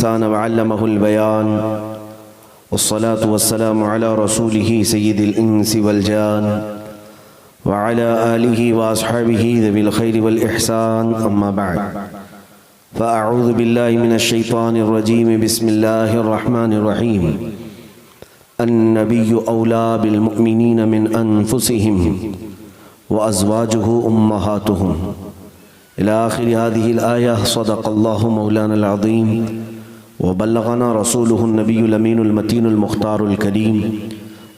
लिसान व अल्लमहुल बयान वस्सलातु वस्सलामु अला रसूलिही सय्यिदिल इंसी वल जान व अला आलिही व अस्हाबिही ज़िल खैरि वल इहसान अम्मा बअद फ़अऊज़ु बिल्लाहि मिनश शैतानिर रजीम बिस्मिल्लाहिर रहमानिर रहीम अन्नबिय्यु औला बिल मुअमिनीना मिन अनफुसिहिम व अज़वाजुहु उम्महातुहुम इला आखिरि हादिहिल आया। सदक़ल्लाहु मौलानल अज़ीम व बल्लगना रसूलुहुन नबियुल अमीनुल मतीनुल मुख्तारुल करीम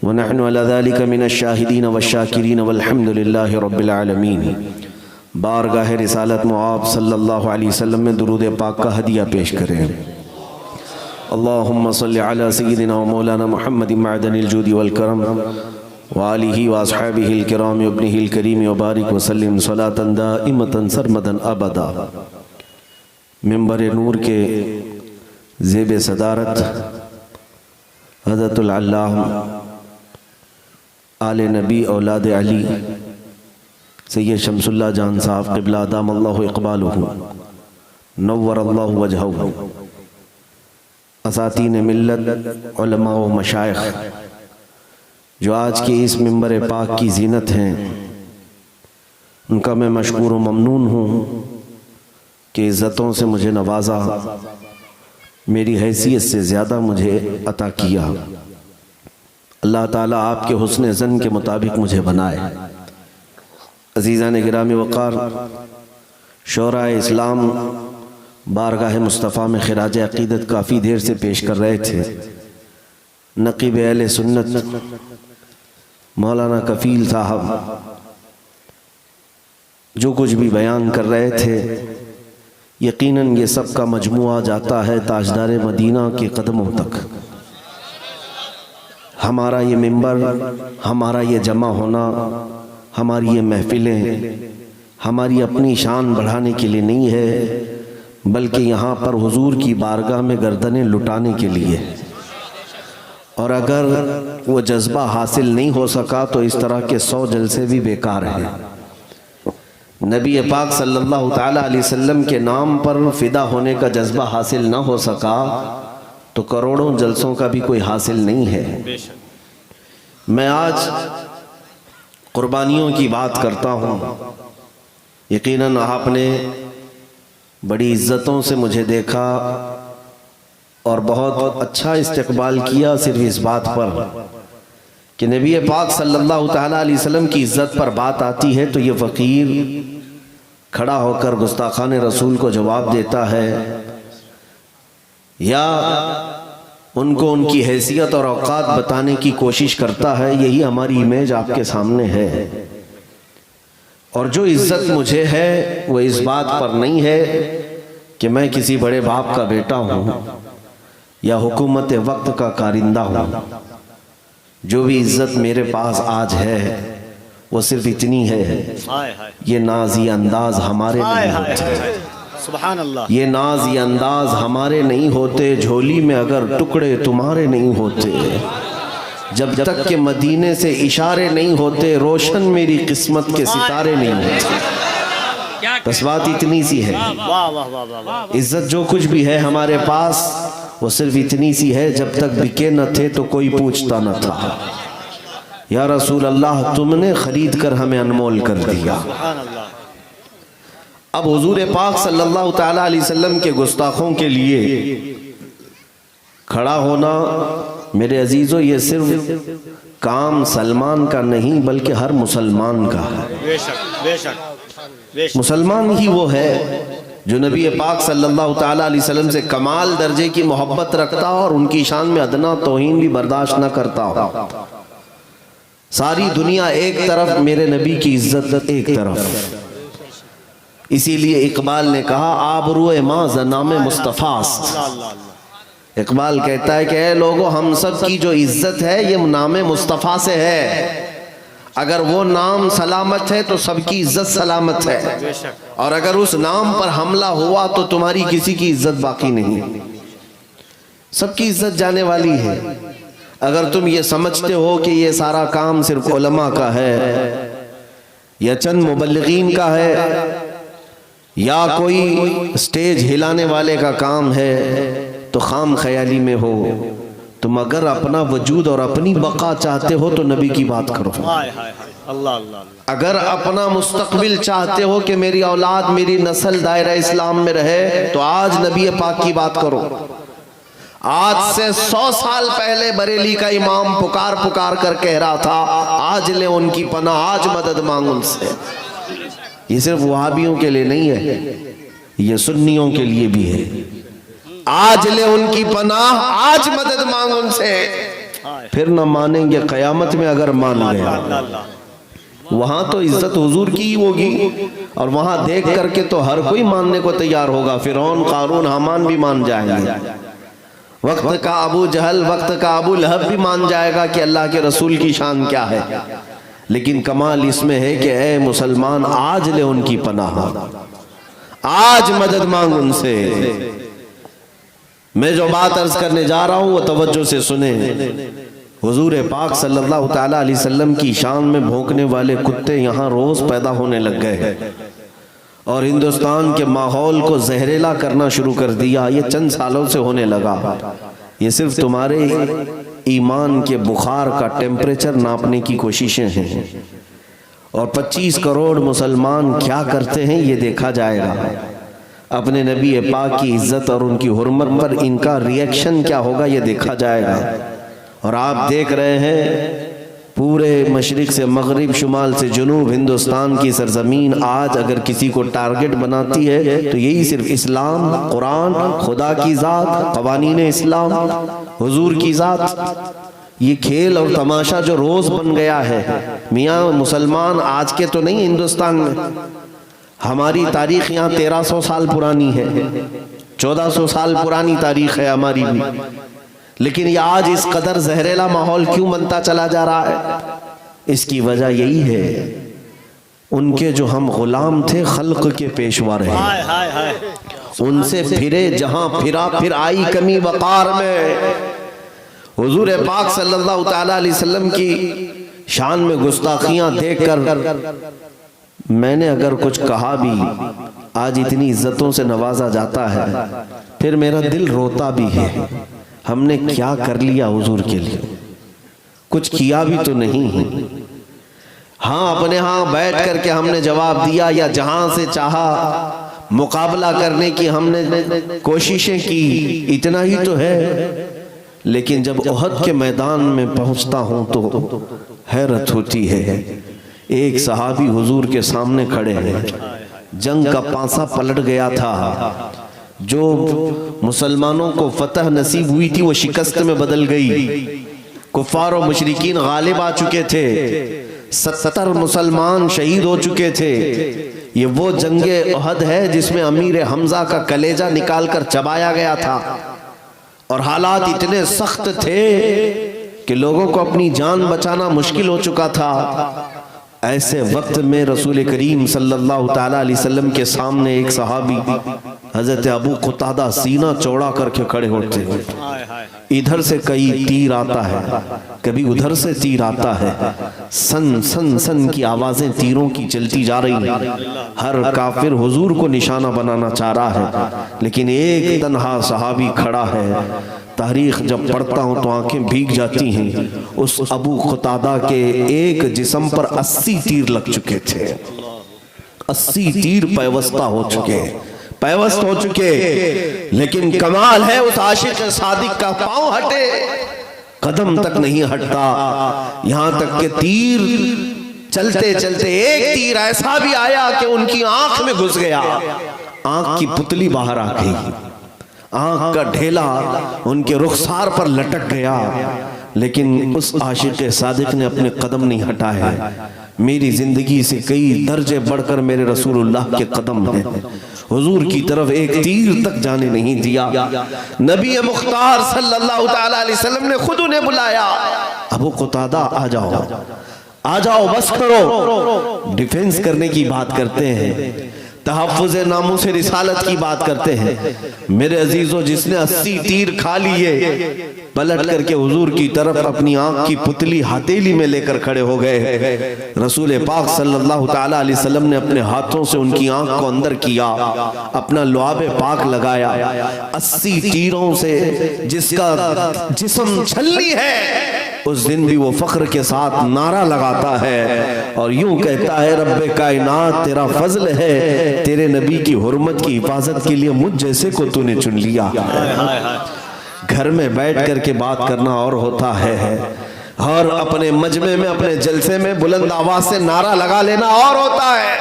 व नहनु अला ज़ालिका मिनश शाहिदीन वश्शाकिरीन वल्हम्दुलिल्लाहि रब्बिल आलमीन। बारगाह रिसालत मुआब सल्लल्लाहु अलैहि वसल्लम में दुरूद पाक का हदिया पेश करें। अल्लाहुम्मा सल्लि अला सय्यिदिना व मौलाना मुहम्मदिन मअदनिल जूदि वल करम व आलिही व अस्हाबिहिल किराम व इब्निहिल करीम व बारिक व सल्लिम सलातन दाइमतन सरमदन अबदा। मिंबर नूर के ज़ेब सदारत हज़रतुल अल्लामा आले नबी औलाद अली सैयद शमसुल्लाह जान साहब क़िबला अदामल्लाहु इक़बालुहु नव्वरल्लाहु वजहहु, असातीन मिल्लत उलमा व मशाइख जो आज के इस मिंबर पाक की ज़ीनत हैं, उनका मैं मशकूर व ममनून हूँ कि इज़्ज़तों से मुझे नवाजा, मेरी हैसियत से ज़्यादा मुझे अता किया। अल्लाह ताला आपके हुस्न ज़न के मुताबिक मुझे बनाए। अज़ीज़ान गिरामी वक़ार, शोराए इस्लाम बारगाह मुस्तफ़ा में खिराज अक़ीदत काफ़ी देर से पेश कर रहे थे। नक़ीब अहले सुन्नत मौलाना कफ़ील साहब जो कुछ भी बयान कर रहे थे, यकीनन ये सब का मजमुआ जाता है ताजदार मदीना के कदमों तक। हमारा ये मिंबर, हमारा ये जमा होना, हमारी ये महफिलें हमारी अपनी शान बढ़ाने के लिए नहीं है, बल्कि यहाँ पर हुजूर की बारगाह में गर्दनें लुटाने के लिए। और अगर वो जज्बा हासिल नहीं हो सका तो इस तरह के 100 जलसे भी बेकार हैं। नबी पाक सल्लल्लाहु ताला अलैहि वसल्लम के नाम पर फ़िदा होने का जज्बा हासिल ना हो सका तो करोड़ों जलसों का भी कोई हासिल नहीं है। मैं आज कुर्बानियों की बात करता हूँ। यकीनन आपने बड़ी इज्जतों से मुझे देखा और बहुत अच्छा इस्तकबाल किया, सिर्फ इस बात पर कि नबी पाक सल्लल्लाहु ताला अलैहि वसल्लम की इज्जत पर बात आती है तो ये फ़कीर खड़ा होकर गुस्ताखान रसूल को जवाब देता है या उनको उनकी हैसियत और औकात बताने की कोशिश करता है। यही हमारी इमेज आपके सामने है। और जो इज्जत मुझे है वो इस बात पर नहीं है कि मैं किसी बड़े बाप का बेटा हूँ या हुकूमत वक्त का कारिंदा हूँ। जो भी इज्जत मेरे पास आज है वो सिर्फ इतनी है, ये नाज ये अंदाज हमारे नहीं होते। सुभान अल्लाह। ये नाज ये अंदाज हमारे नहीं होते, झोली में अगर टुकड़े तुम्हारे नहीं होते, जब तक के मदीने से इशारे नहीं होते, रोशन मेरी किस्मत के सितारे नहीं होते। बस बात इतनी सी है। इज्जत जो कुछ भी है हमारे पास वो सिर्फ इतनी सी है, जब तक बिके न थे तो कोई पूछता न था। या रसूल अल्लाह, तुमने खरीद कर हमें अनमोल कर दिया। अब हुजूर पाक सल्लल्लाहु ताला अलैहि वसल्लम के गुस्ताखों के लिए खड़ा होना मेरे अजीजों, ये सिर्फ काम सलमान का नहीं बल्कि हर मुसलमान का है। मुसलमान ही वो है जो नबी पाक सल्लल्लाहु ताला अलैहि वसल्लम से कमाल दर्जे की मोहब्बत रखता हो और उनकी शान में अदना तौहीन भी बर्दाश्त न करता हो। सारी दुनिया एक तरफ, मेरे नबी की इज्जत एक तरफ। इसीलिए इकबाल ने कहा आबरूए माँ ज़नामे मुस्तफ़ा। इकबाल कहता है कि ऐ लोगों, हम सब की जो इज्जत है ये नामे मुस्तफ़ा से है। अगर वो नाम सलामत है तो सबकी इज्जत सलामत है, और अगर उस नाम पर हमला हुआ तो तुम्हारी किसी की इज्जत बाकी नहीं, सबकी इज्जत जाने वाली है। अगर तुम ये समझते हो कि ये सारा काम सिर्फ उलमा का है या चंद मुबल्लिगीन का है या कोई स्टेज हिलाने वाले का काम है तो खाम ख्याली में हो। तुम अगर अपना वजूद और अपनी बका चाहते हो तो नबी की बात करो। अल्लाह। अगर अपना मुस्तकबिल चाहते हो कि मेरी औलाद मेरी नस्ल दायरा इस्लाम में रहे तो आज नबी पाक की बात करो। आज से 100 साल पहले बरेली का इमाम पुकार पुकार कर कह रहा था, आज ले उनकी पनाह, आज मदद मांग उनसे। ये सिर्फ वहाबियों के लिए नहीं है, ये सुन्नियों के लिए भी है। आज ले उनकी पनाह, आज मदद मांग उनसे। फिर न मानेंगे कयामत में अगर मान गए। वहां तो इज्जत हुजूर की ही होगी और वहां देख करके तो हर कोई मानने को तैयार होगा। फिरौन, कारून, हामान भी मान जाएंगे। वक्त का अबू जहल, वक्त का अबू लहब भी मान जाएगा कि अल्लाह के रसूल की शान क्या है। लेकिन कमाल इसमें है कि ऐ मुसलमान, आज ले उनकी पनाह, आज मदद मांग उनसे। मैं जो बात अर्ज करने जा रहा हूं वो तवज्जो से सुने। हुजूर पाक सल्लल्लाहु ताला अलैहि वसल्लम की शान में भौंकने वाले कुत्ते यहाँ रोज पैदा होने लग गए हैं और हिंदुस्तान के माहौल को जहरीला करना शुरू कर दिया। ये चंद सालों से होने लगा। ये सिर्फ तुम्हारे ईमान के बुखार का टेम्परेचर नापने की कोशिशें हैं और 25 करोड़ मुसलमान क्या करते हैं ये देखा जाएगा। अपने नबी पाक की इज्जत और उनकी हुर्मत पर इनका रिएक्शन क्या होगा ये देखा जाएगा। और आप देख रहे हैं पूरे मशरिक से मगरिब, शुमाल से जुनूब, हिंदुस्तान की सरजमीन आज अगर किसी को टारगेट बनाती है तो यही सिर्फ इस्लाम, कुरान, खुदा की ज़ात, क़वानीन इस्लाम, हुजूर की ज़ात। ये खेल और तमाशा जो रोज़ बन गया है। मियाँ मुसलमान आज के तो नहीं, हिंदुस्तान में हमारी तारीख यहाँ 1300 साल पुरानी है, 1400 साल पुरानी तारीख है हमारी भी। लेकिन ये आज इस कदर जहरीला माहौल क्यों बनता चला जा रहा है? इसकी वजह यही है, उनके जो हम गुलाम थे खल्क के पेशवा रहे, उनसे फिरे जहां फिरा फिर आई कमी वक़ार में। हुजूर पाक सल्लल्लाहु ताला अलैहि वसल्लम की शान में गुस्ताखियां देखकर मैंने अगर कुछ कहा भी, आज इतनी इज्जतों से नवाजा जाता है, फिर मेरा दिल रोता भी है। हमने क्या कर लिया हुजूर के लिए? कुछ किया भी तो नहीं है। हाँ, अपने यहाँ बैठ करके हमने जवाब दिया या जहां से चाहा मुकाबला करने की हमने कोशिशें की, इतना ही तो है। लेकिन जब उहद के मैदान में पहुंचता हूं तो हैरत होती है। एक सहाबी हुजूर के सामने खड़े हैं, जंग का पांसा पलट गया था, जो मुसलमानों को फतह नसीब हुई थी वो शिकस्त में बदल गई। कुफार और मुशरिकीन गालिब आ चुके थे, 70 मुसलमान शहीद हो चुके थे। ये वो जंगे उहद है जिसमें अमीर हमजा का कलेजा निकाल कर चबाया गया था और हालात इतने सख्त थे कि लोगों को अपनी जान बचाना मुश्किल हो चुका था। ऐसे वक्त में रसूल करीम सल्लल्लाहु ताला अलैहि वसल्लम के सामने एक सहाबी हजरत अबू कुतादा सीना चौड़ा करके खड़े होते हैं। इधर से कई तीर आता है, कभी उधर से तीर आता है, सन सन सन की आवाजें तीरों की चलती जा रही हैं। हर काफिर हुजूर को निशाना बनाना चाह रहा है, लेकिन एक तन्हा सहाबी खड़ा है। तारीख जब पढ़ता हूँ तो आंखें भीग जाती हैं। उस अबू कुतादा के एक जिस्म पर 80 तीर लग चुके थे, 80 तीर पैवस्ता हो चुके, पैवस्त हो चुके। लेकिन कमाल है उस आशिक सादिक का, पांव हटे कदम तक नहीं हटता। यहां तक के तीर चलते चलते एक तीर ऐसा भी आया कि उनकी आंख में घुस गया, आंख की पुतली बाहर आ गई, आंख का ढेला उनके रुखसार पर लटक गया। लेकिन उस आशिक सादिक ने अपने कदम नहीं हटाए। मेरी जिंदगी से कई दर्जे बढ़कर मेरे रसूलुल्लाह के कदम हैं। हुजूर की तरफ एक तीर तक जाने नहीं दिया। नबी मुख्तार सल्लल्लाहु ताला अलैहि वसल्लम ने खुद उन्हें बुलाया, अबू कुतादा आ जाओ, आ जाओ, बस करो। डिफेंस करने की बात करते हैं तहफ़्फ़ुज़ नामूस रिसालत की बात करते हैं। मेरे अजीजों, जिसने 80 तीर खा लिए, पलट करके हुजूर की तरफ अपनी आंख की पुतली हथेली में लेकर खड़े हो गए। रसूल पाक सल्लल्लाहु ताला अलैहि वसल्लम ने अपने हाथों से उनकी आंख को अंदर किया, अपना लुआब पाक लगाया। 80 तीरों से जिसका जिस्म छलनी है, उस दिन भी वो फख्र के साथ नारा लगाता है और यूं कहता है, रब्बे कायनात तेरा फजल है, तेरे नबी की हुर्मत की हिफाजत के लिए मुझ जैसे को तूने चुन लिया। घर में बैठ करके बात करना और होता है, और अपने मजमे में, अपने जलसे में बुलंद आवाज से नारा लगा लेना और होता है।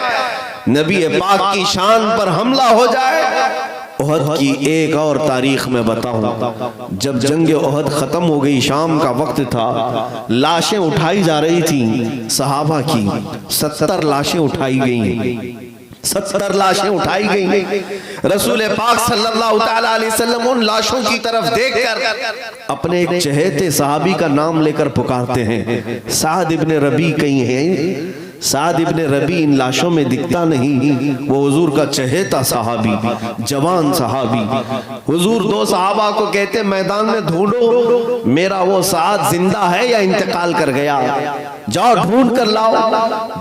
नबी पाक की शान पर हमला हो जाए। ओहद की एक और तारीख में बताऊं, जब जंग ओहद खत्म हो गई, शाम का वक्त था, लाशें उठाई जा रही थी सहाबा की। 70 लाशें उठाई गई, 70 लाशें उठाई गई। रसूल पाक सल्लल्लाहु ताला अलैहि वसल्लम उन लाशों की तरफ देखकर अपने एक चहेते सहाबी का नाम लेकर पुकारते हैं। साद इब्ने रबी कहीं है? साद इब्ने रबी इन लाशों में दिखता नहीं। वो हुजूर का चहेता सहाबी, जवान सहाबी। हुजूर दो सहाबा को कहते, मैदान में ढूंढो, मेरा वो साद जिंदा है या इंतकाल कर गया, जाओ ढूंढ कर लाओ।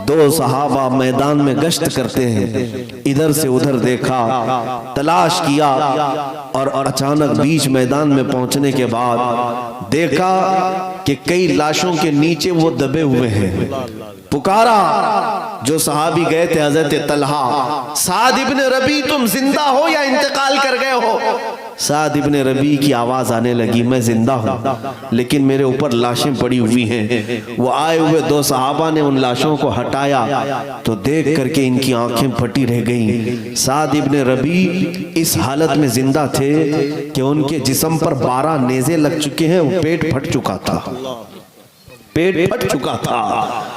दो सहाबा मैदान में गश्त करते हैं, इधर से उधर देखा, तलाश किया, और अचानक बीच मैदान में पहुंचने के बाद देखा कि कई लाशों के नीचे वो दबे हुए हैं। पुकारा, जो सहाबी गए थे हजरत तलहा, साद इब्ने रबी तुम जिंदा हो या इंतकाल कर गए हो? साद इब्ने रबी की आवाज आने लगी, मैं जिंदा हूं, लेकिन मेरे ऊपर लाशें पड़ी हुई हैं। वो आए हुए दो सहाबा ने उन लाशों को हटाया तो देख करके इनकी आंखें फटी रह गईं। साद इब्ने रबी इस हालत में जिंदा थे कि उनके जिस्म पर 12 नेज़े लग चुके हैं, वो पेट फट चुका था, पेट फट चुका था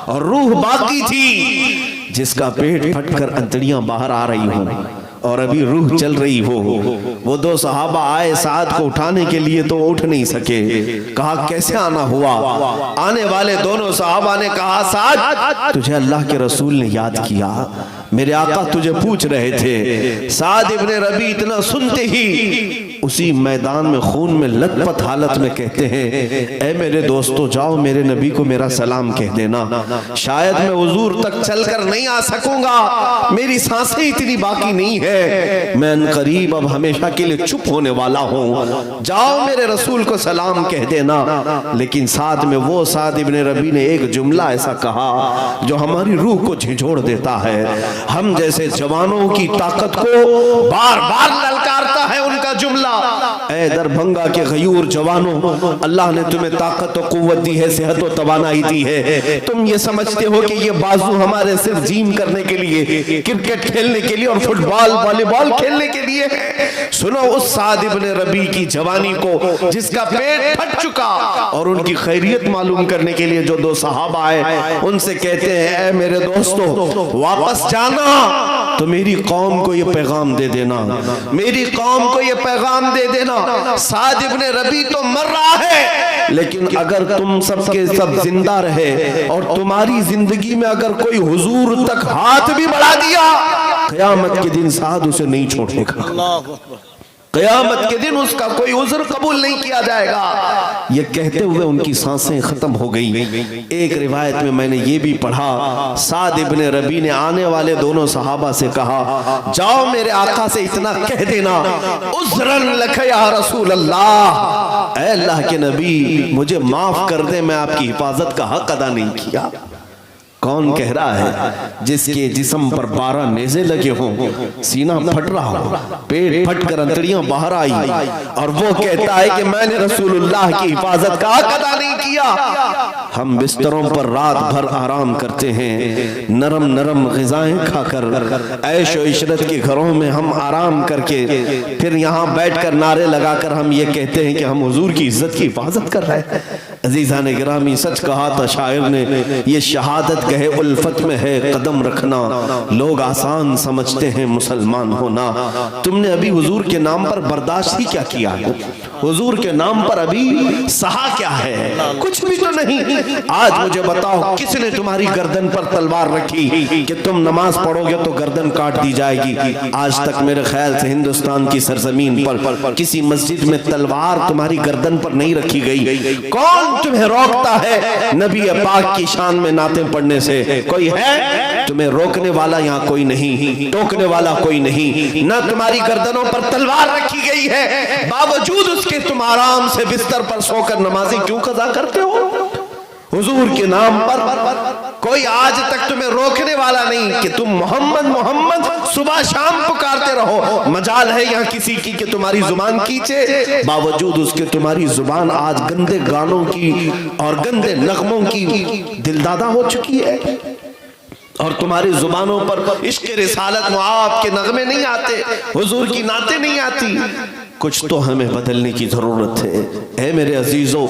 और रूह बाकी थी, जिसका पेट फटकर अंतड़ियां बाहर आ रही हों और अभी रूह चल रही हो। वो दो सहाबा आए साद को उठाने के लिए तो उठ नहीं सके। कहा कैसे आना हुआ? आने वाले दोनों सहाबा ने कहा, साद तुझे अल्लाह के रसूल ने याद किया, मेरे आका तुझे पूछ रहे थे। साद इब्ने रबी इतना सुनते ही उसी मैदान में खून में लथपथ हालत में कहते हैं, ऐ मेरे दोस्तों, जाओ मेरे नबी को मेरा सलाम कह देना, शायद मैं हुजूर तक चलकर नहीं आ सकूंगा, मेरी सांसें इतनी बाकी नहीं है, मैं अनकरीब अब हमेशा के लिए चुप होने वाला हूं, जाओ मेरे रसूल को सलाम कह देना। लेकिन साथ में वो साद इब्ने रबी ने एक जुमला ऐसा कहा जो हमारी रूह को झिझोड़ देता है। हम जैसे जवानों की ताकत को बार बार ललकारता है उनका जुमला, ऐ दरभंगा के गयूर जवानों, अल्लाह ने तुम्हें ताकत और कुव्वत दी है, सेहत और तवानाई दी है, तुम ये समझते हो कि ये बाजू हमारे सिर्फ जिम करने के लिए, क्रिकेट खेलने के लिए और फुटबॉल वॉलीबॉल खेलने के लिए? सुनो उस साद इब्ने रबी की जवानी को जिसका पेट फट चुका, और उनकी खैरियत मालूम करने के लिए जो दो सहाबा आए उनसे कहते हैं, ऐ मेरे दोस्तों, वापस जाना तो मेरी कौम को ये पैगाम दे देना, मेरी कौम को ये पैगाम दे देना, साद इब्ने रबी तो मर रहा है, लेकिन अगर तुम सबके सब जिंदा रहे और तुम्हारी जिंदगी में अगर कोई हुजूर तक हाथ भी बढ़ा दिया, क़यामत के दिन साद उसे नहीं छोड़ेगा, क़यामत के दिन उसका कोई उज़्र कबूल नहीं किया जाएगा। ये कहते हुए उनकी सांसें खत्म हो गई। एक रिवायत में मैंने ये भी पढ़ा, साद इब्ने रबी ने आने वाले दोनों सहाबा से कहा, जाओ मेरे आका से इतना कह देना, उज़्रन लक या रसूल अल्लाह, ऐ अल्लाह के नबी मुझे माफ कर दे, मैं आपकी हिफाजत का हक अदा नहीं किया। कौन कह रहा है? जिसके जिस्म पर 12 नेज़े लगे हों, सीना फट रहा हो, पेट फट कर अंतड़ियां बाहर आई, और वो कहता है कि मैंने रसूलुल्लाह की हिफाजत का हक अदा नहीं किया। हम बिस्तरों पर रात भर आराम करते हैं, नरम नरम ग़िज़ाएं खाकर, ऐश और इशरत के घरों में हम आराम करके फिर यहाँ बैठकर नारे लगाकर हम ये कहते हैं कि हम हुजूर की इज्जत की हिफाजत कर रहे हैं। अज़ीज़ान गिरामी, सच कहा था शायर ने, ये शहादत राहगह उल्फत में है कदम रखना, लोग आसान समझते हैं मुसलमान होना। तुमने अभी हुजूर के नाम पर बर्दाश्त ही क्या किया है? हुजूर के नाम पर अभी सहा क्या है? कुछ भी तो नहीं। आज मुझे बताओ किसने तुम्हारी गर्दन पर तलवार रखी कि तुम नमाज पढ़ोगे तो गर्दन काट दी जाएगी? आज तक मेरे ख्याल से हिंदुस्तान की सरजमीन पर किसी मस्जिद में तलवार तुम्हारी गर्दन पर नहीं रखी गई। कौन तुम्हें रोकता है नबी पाक की शान में नाते पढ़ने से? कोई है? तुम्हें रोकने वाला यहाँ कोई नहीं, टोकने वाला कोई नहीं। ना तुम्हारी गर्दनों पर तलवार रखी गई है, बावजूद उसके तुम आराम से बिस्तर पर सोकर नमाजें क्यों कज़ा करते हो? हुजूर के नाम पर कोई आज तक तुम्हें रोकने वाला नहीं कि तुम मोहम्मद मोहम्मद सुबह शाम पुकारते रहो। मजाल है यहाँ किसी की कि तुम्हारी जुबान खींचे, बावजूद उसके तुम्हारी जुबान आज गंदे गानों की और गंदे नगमों की दिलदादा हो चुकी है, और तुम्हारी जुबानों पर इश्क रिसालत मुआब के नगमे नहीं आते, हुजूर की नाते नहीं आती। कुछ तो हमें बदलने की जरूरत है। मेरे अजीजों,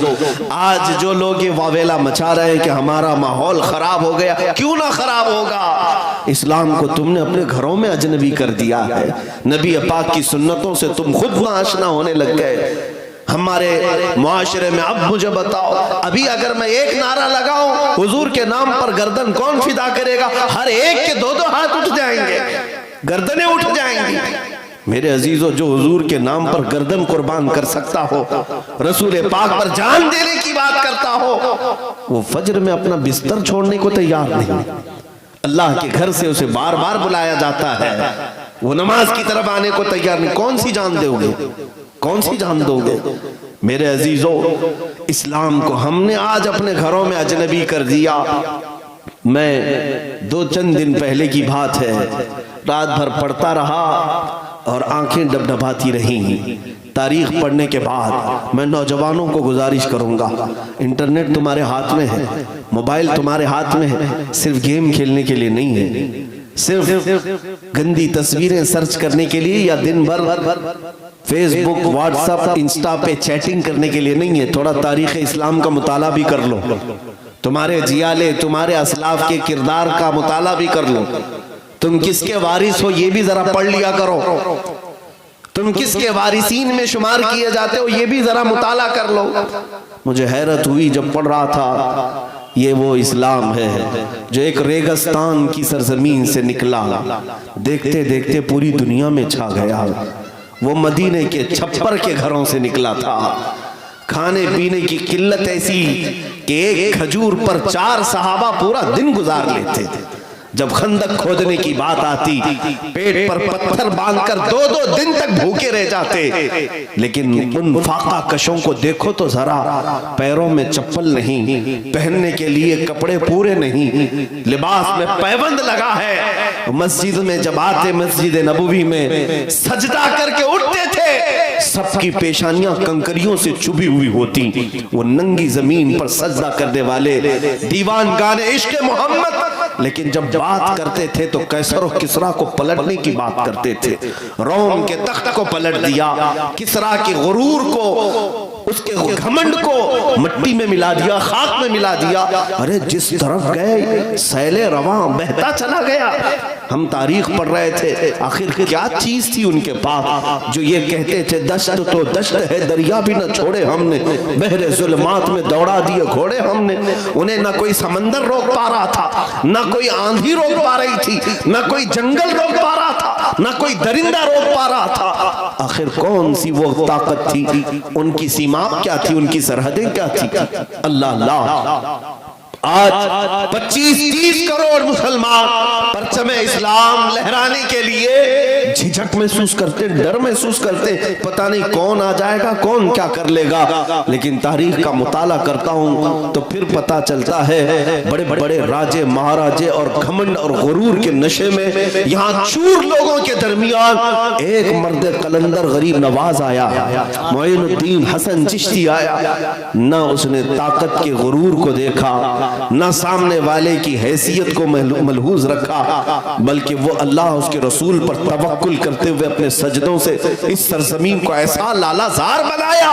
आज जो लोग ये वावेला मचा रहे हैं कि हमारा माहौल खराब हो गया, क्यों ना खराब होगा? इस्लाम को तुमने अपने घरों में अजनबी कर दिया है। नबी पाक की सुन्नतों से तुम खुद नाआशना होने लग गए। हमारे मुआशरे में अब मुझे बताओ, अभी अगर मैं एक नारा लगाऊं हुजूर के नाम पर, गर्दन कौन फिदा करेगा? हर एक के दो दो हाथ उठ जाएंगे, गर्दनें उठ जाएंगी। मेरे अजीजों, जो हुजूर के नाम पर गर्दन कुर्बान कर सकता हो, रसूल पाक पर जान देने की बात करता हो, वो फजर में अपना बिस्तर छोड़ने को तैयार नहीं। अल्लाह के घर से उसे बार बार बुलाया जाता है, वो नमाज की तरफ आने को तैयार नहीं। कौन सी जान दोगे? कौन सी जान दोगे? मेरे अजीजों, इस्लाम को हमने आज अपने घरों में अजनबी कर दिया। मैं दो चंद दिन पहले की बात है, रात भर पढ़ता रहा और आंखें डबडबाती रही। तारीख पढ़ने के बाद मैं नौजवानों को गुजारिश करूंगा, इंटरनेट तुम्हारे हाथ में है, मोबाइल तुम्हारे हाथ में है, सिर्फ गेम खेलने के लिए नहीं है, सिर्फ गंदी तस्वीरें सर्च करने के लिए या दिन भर फेसबुक व्हाट्सएप इंस्टा पे चैटिंग करने के लिए नहीं है। थोड़ा तारीख इस्लाम का मुताला भी कर लो, तुम्हारे जियाले तुम्हारे असलाफ के किरदार का मुताला भी कर लो। तुम किसके वारिस हो ये भी जरा पढ़ लिया करो, तुम किसके वारिसीन में शुमार किए जाते हो ये भी जरा मुताला कर लो। मुझे हैरत हुई जब पढ़ रहा था, ये वो इस्लाम है जो एक रेगिस्तान की सरजमीन से निकला, देखते देखते पूरी दुनिया में छा गया। वो मदीने के छप्पर के घरों से निकला था। खाने पीने की किल्लत ऐसी कि एक खजूर पर 4 सहाबा पूरा दिन गुजार लेते थे। जब खंदक खोदने की बात आती, पेट पर पत्थर बांधकर 2-2 दिन तक भूखे रह जाते। लेकिन उन फाका कशों को देखो तो जरा, पैरों में चप्पल नहीं, पहनने के लिए कपड़े पूरे नहीं, लिबास में पैबंद लगा है। मस्जिद में जब आते, मस्जिद नबवी में सजदा करके उठते थे, सबकी पेशानियां कंकरियों से चुभी हुई होती। वो नंगी जमीन पर सजदा करने वाले दीवान गाने इश्क मोहम्मद, लेकिन जब बात करते थे तो कैसर और किसरा को पलटने की बात करते थे। रोम के तख्त को पलट दिया, किसरा के गुरूर को, उसके घमंड को मिट्टी में मिला दिया, खाक में मिला दिया। अरे जिस तरफ गए सैले रवां बहता चला गया। हम तारीख पढ़ रहे थे, आखिर क्या चीज थी उनके पास जो ये कहते थे दश्त तो दश्त है, दरिया भी न छोड़े हमने, बहरे जुल्मात में दौड़ा दिए घोड़े हमने। उन्हें ना कोई समंदर रोक पा रहा था, ना कोई आंधी रोक पा रही थी, ना कोई जंगल रोक पा रहा था, ना कोई दरिंदा रोक पा रहा था। आखिर कौन सी वो ताकत थी? उनकी सीमा क्या थी? उनकी सरहदें क्या थी? अल्लाह अल्लाह। आज 25-30 करोड़ मुसलमान परचमे इस्लाम लहराने के लिए झिझक महसूस करते, डर महसूस करते, पता नहीं कौन आ जाएगा, कौन क्या कर लेगा। लेकिन तारीख का मुताला करता हूं तो फिर पता चलता है बड़े बड़े राजे महाराजे और घमंड और गुरूर के नशे में यहाँ चूर लोगों के दरमियान एक मर्द कलंदर गरीब नवाज आया, मोइनुद्दीन हसन चिश्ती आया। न उसने ताकत के गुरूर को देखा, ना सामने वाले की हैसियत को मलहूज रखा, बल्कि वो अल्लाह उसके रसूल पर तवक्कुल करते हुए अपने सजदों से इस सरजमीन को ऐसा लालाजार बनाया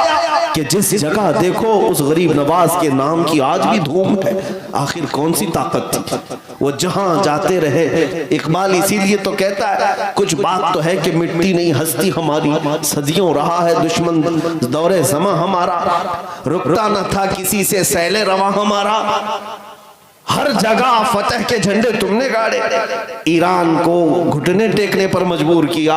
कि जिस जगह देखो उस गरीब नवाज के नाम की आज भी धूम है। आखिर कौन सी ताकत थी, वो जहां जाते रहे। इकबाल इसीलिए तो कहता है कुछ बात तो है कि मिट्टी नहीं हस्ती हमारी, सदियों रहा है दुश्मन दौरे ज़मा हमारा, रुकता न था किसी से सैले रवा हमारा, हर जगह फतह के झंडे तुमने गाड़े, ईरान को घुटने टेकने पर मजबूर किया,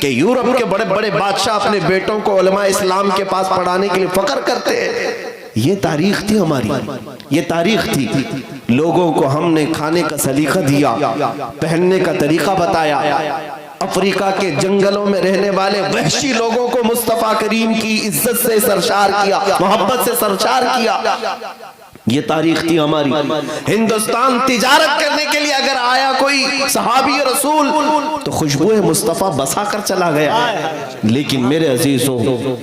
कि यूरोप के बड़े बड़े बादशाह अपने बेटों को उलमा इस्लाम के पास पढ़ाने के लिए फख्र करते हैं। ये तारीख थी हमारी, ये तारीख थी। लोगों को हमने खाने का सलीका दिया, पहनने का तरीका बताया। अफ्रीका के जंगलों में रहने वाले वहशी लोगों को मुस्तफा करीम की इज्जत से सरशार किया, मोहब्बत से सरशार किया। ये तारीख थी हमारी। हिंदुस्तान तिजारत करने के लिए अगर आया कोई सहाबी रसूल तो खुशबुए मुस्तफा बसा कर चला गया। लेकिन मेरे अजीजों,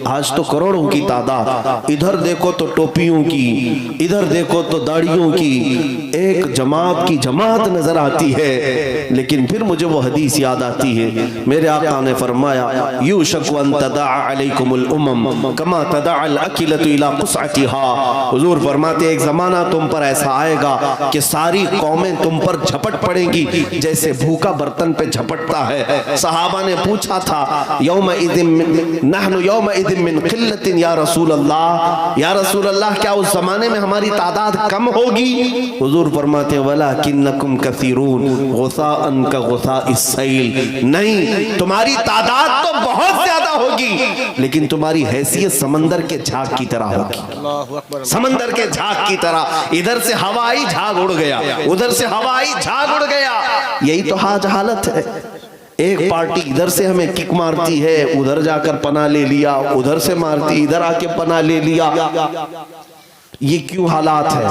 आज तो करोड़ों की तादाद, इधर देखो तो टोपियों की, इधर देखो तो दाढ़ियों की एक जमात की जमात नजर आती है। लेकिन फिर मुझे वो हदीस याद आती है, मेरे आका ने फरमाया यूशकु अन तदअ अलैकुमुल उमम कमा तदअ अल अकिलतु इला कुसअतिहा। हुजूर फरमाते एक जमाना तुम पर ऐसा आएगा कि सारी कौमें तुम पर झपट पड़ेंगी जैसे भूखा बर्तन पे झपटता है। सहाबा ने पूछा था नहनु यौमइदिन मिन क़िल्लतिन या रसूल अल्लाह, या रसूल अल्लाह क्या उस जमाने में हमारी तादाद कम होगी? हुजूर फरमाते वलाकिन्नकुम कसीरून गुसाअन का गुसाइस सैल, नहीं तुम्हारी तादाद तो बहुत ज्यादा होगी लेकिन तुम्हारी हैसियत समंदर के झाग की तरह होगी, समंदर के झाग की तरह। इधर से हवाई झाग उड़ गया, उधर से हवाई झाग उड़ गया। यही तो आज हालत है। एक पार्टी इधर से हमें किक मारती है, उधर जाकर पना ले लिया, उधर से मारती इधर आके पना ले लिया। ये क्यों हालात है?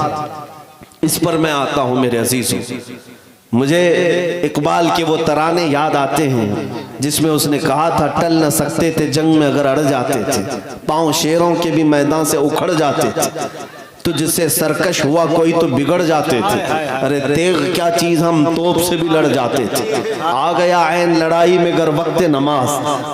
इस पर मैं आता हूं मेरे अजीजों। मुझे इकबाल के वो तराने याद आते हैं जिसमें उसने कहा था टल न सकते थे जंग में अगर अड़ जाते थे, पांव शेरों के भी मैदान से उखड़ जाते थे, तो जिससे सरकश हुआ कोई तो बिगड़ जाते थे। अरे तेग क्या चीज, हम तोप से भी लड़ जाते थे। आ गया ऐन लड़ाई में गर वक्त नमाज,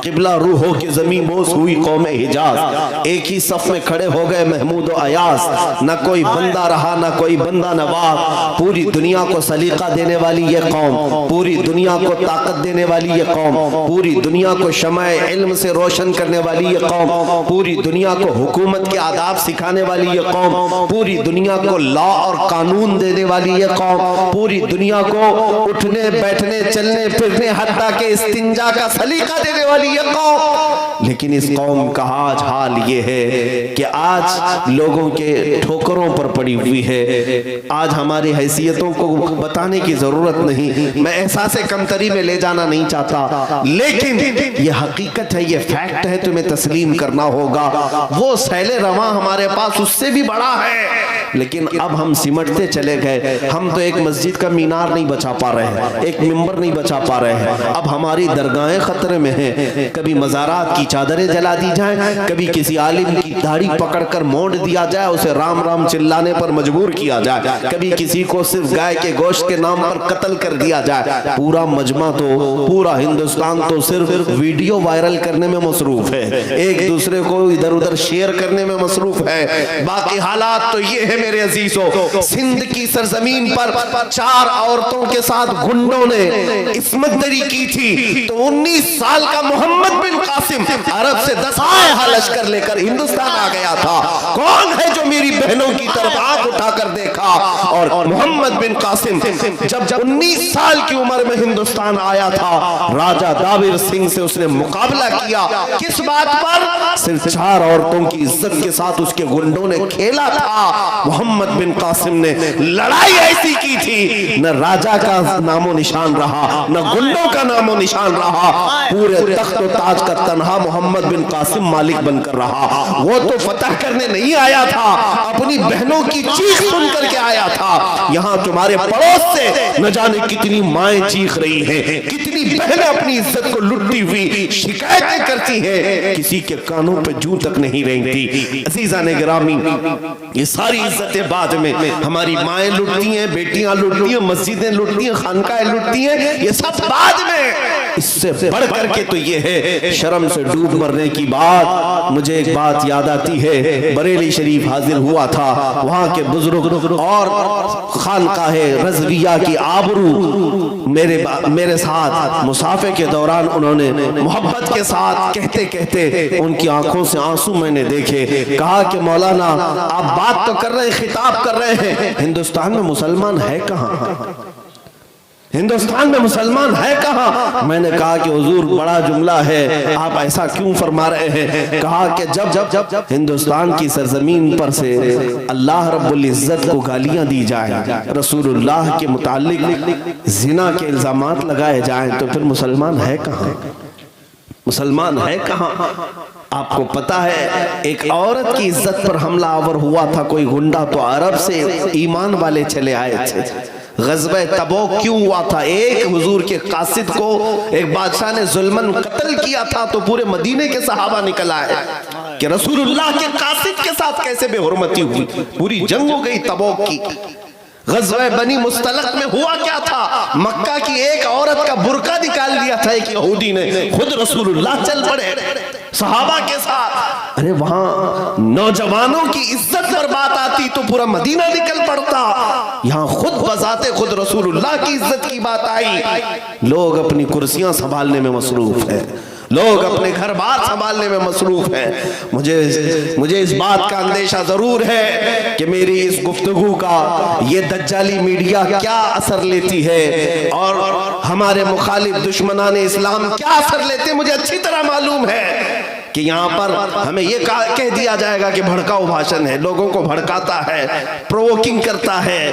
किबला रूहों की जमीन बोस हुई कौम हिजाज, एक ही सफ में खड़े हो गए महमूद और अयास, न कोई बंदा रहा न कोई बंदा नवाज। पूरी दुनिया को सलीका देने वाली ये कौम, पूरी दुनिया को ताकत देने वाली ये कौम, पूरी दुनिया को शमअ इल्म से रोशन करने वाली ये कौम, पूरी दुनिया को हुकूमत के आदाब सिखाने वाली ये कौम, पूरी दुनिया को लॉ और कानून देने वाली ये कौम, पूरी दुनिया को उठने बैठने चलने फिरने हत्ता के इस्तिंजा का सलीका देने वाली ये कौम। लेकिन इस कौम का आज हाल ये है कि आज लोगों के ठोकरों पर पड़ी हुई है। आज हमारी हैसियतों को बताने की जरूरत नहीं, मैं एहसास कमतरी में ले जाना नहीं चाहता, लेकिन ये हकीकत है, ये फैक्ट है, तुम्हें तस्लीम करना होगा। वो सैले रवां हमारे पास उससे भी बड़ा है, लेकिन अब हम सिमटते चले गए। हम तो एक मस्जिद का मीनार नहीं बचा पा रहे हैं, एक मिंबर नहीं बचा पा रहे हैं। अब हमारी दरगाहें खतरे में हैं। कभी मज़ारात की चादरें जला दी जाएं, कभी किसी आलिम की दाढ़ी पकड़कर मोड़ दिया जाए, उसे राम राम चिल्लाने पर मजबूर किया जाए, कभी किसी को सिर्फ गाय के गोश्त के नाम पर कत्ल कर दिया जाए। पूरा मजमा तो, पूरा हिंदुस्तान तो सिर्फ वीडियो वायरल करने में मसरूफ है, एक दूसरे को इधर उधर शेयर करने में मसरूफ है। बाकी हालात तो ये है मेरे अजीजों, सिंध की सरजमीन पर 4 औरतों के साथ गुंडों ने इस्मतदरी की थी, तो 19 साल का मोहम्मद बिन कासिम अरब से 10 लश्कर लेकर हिंदुस्तान आ गया था। कौन है जो मेरी बहनों की तरफ आंख उठाकर देखा? और मोहम्मद बिन कासिम जब 19 साल की उम्र में हिंदुस्तान आया था, राजा दाबिर सिंह से उसने मुकाबला किया। किस बात पर? सिर्फ 4 औरतों की इज्जत के साथ उसके गुंडों ने खेला था। मोहम्मद बिन कासिम ने लड़ाई ऐसी की थी, न राजा का नामो निशान रहा, न गुंडों का नामो निशान रहा। पूरे तख्त और ताज का तन्हा मोहम्मद बिन कासिम मालिक बनकर रहा। वो तो फतह करने नहीं आया था, अपनी बहनों की चीख सुन करके आया था। यहाँ तुम्हारे पड़ोस से न जाने कितनी माएं चीख रही हैं, कितनी बहनें अपनी इज्जत को लुटती हुई शिकायतें करती हैं, किसी के कानों पे जूं तक नहीं रेंगती। अजीजा ने गिरामी, ये सारी इज्जतें बाद में, हमारी माएं लुटती हैं, बेटियां लुटती हैं, मस्जिदें लुटती हैं, खानकाएं लुटती हैं, ये सब बाद में। इससे बढ़ करके तो ये है, शर्म से डूब मरने की बात। मुझे एक बात याद आती है, बरेली शरीफ हाजिर हुआ था, वहां के बुजुर्ग और खानकाहे रज़विया की आबरू मेरे साथ मुसाफे के दौरान उन्होंने मोहब्बत के साथ कहते कहते उनकी आंखों से आंसू मैंने देखे। कहा कि मौलाना आप बात तो कर रहे हैं, खिताब कर रहे हैं, हिंदुस्तान में मुसलमान है कहाँ? हिंदुस्तान में मुसलमान है कहाँ? मैंने कहा कि हुजूर बड़ा जुमला है, आप ऐसा क्यों फरमा रहे हैं? कहा कि जब हिंदुस्तान की सरजमीन पर से अल्लाह रब्बुल इज्जत को गालियां दी जाए, रसूलुल्लाह के मुतालिक जिना के इल्जामात लगाए जाएं, तो फिर मुसलमान है कहाँ? मुसलमान है कहाँ? आपको पता है एक औरत की इज्जत पर हमला आवर हुआ था कोई गुंडा, तो अरब से ईमान वाले चले आए थे। ग़ज़वा तबूक क्यों हुआ था? एक हुजूर के कासिद को एक बादशाह ने जुल्मन कत्ल किया था, तो पूरे मदीने के सहाबा निकल आए कि रसूलुल्लाह के कासिद के साथ कैसे बेहुरमती हुई। पूरी जंग हो गई तबूक की। ग़ज़वा बनी मुस्तलक में हुआ क्या था? मक्का की एक औरत का बुर्का निकाल लिया था एक यहूदी ने, खुद रसूलुल्लाह चल पड़े सहाबा के साथ। अरे वहां नौजवानों की इज्जत पर बात आती तो पूरा मदीना निकल पड़ता, यहाँ खुद बजाते खुद रसूलुल्लाह की इज्जत की बात आई। लोग अपनी कुर्सियां संभालने में मसरूफ है, लोग अपने घर बार संभालने में मसरूफ हैं। मुझे इस बात का अंदेशा जरूर है कि मेरी इस गुफ्तगू का ये दज्जाली मीडिया क्या असर लेती है और हमारे मुखालिफ दुश्मनाने इस्लाम क्या असर लेते, मुझे अच्छी तरह मालूम है कि यहाँ पर हमें ये कह दिया जाएगा कि भड़काऊ भाषण है, लोगों को भड़काता है, प्रोवोकिंग करता है,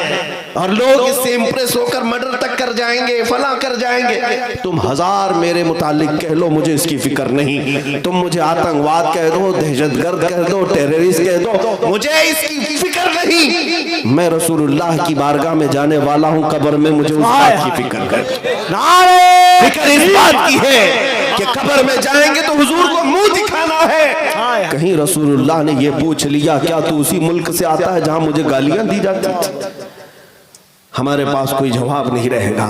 और लोग इससे इंप्रेस होकर मर्डर तक कर जाएंगे, फला कर जाएंगे। तुम हजार मेरे मुतालिक कह लो, मुझे इसकी फिक्र नहीं। तुम मुझे आतंकवाद कह दो, दहशतगर्द कह दो, टेररिस्ट कह दो, मुझे इसकी फिक्र नहीं। मैं रसूलुल्लाह की बारगाह में जाने वाला हूँ, कब्र में मुझे उस बात की फिक्र है। फिक्र इस बात की है कि कब्र में जाएंगे तो हुजूर को मुंह दिखाना है। कहीं रसूलुल्लाह ने ये पूछ लिया क्या तू उसी मुल्क से आता है जहां मुझे गालियां दी जाती थी? हमारे पास कोई जवाब नहीं रहेगा।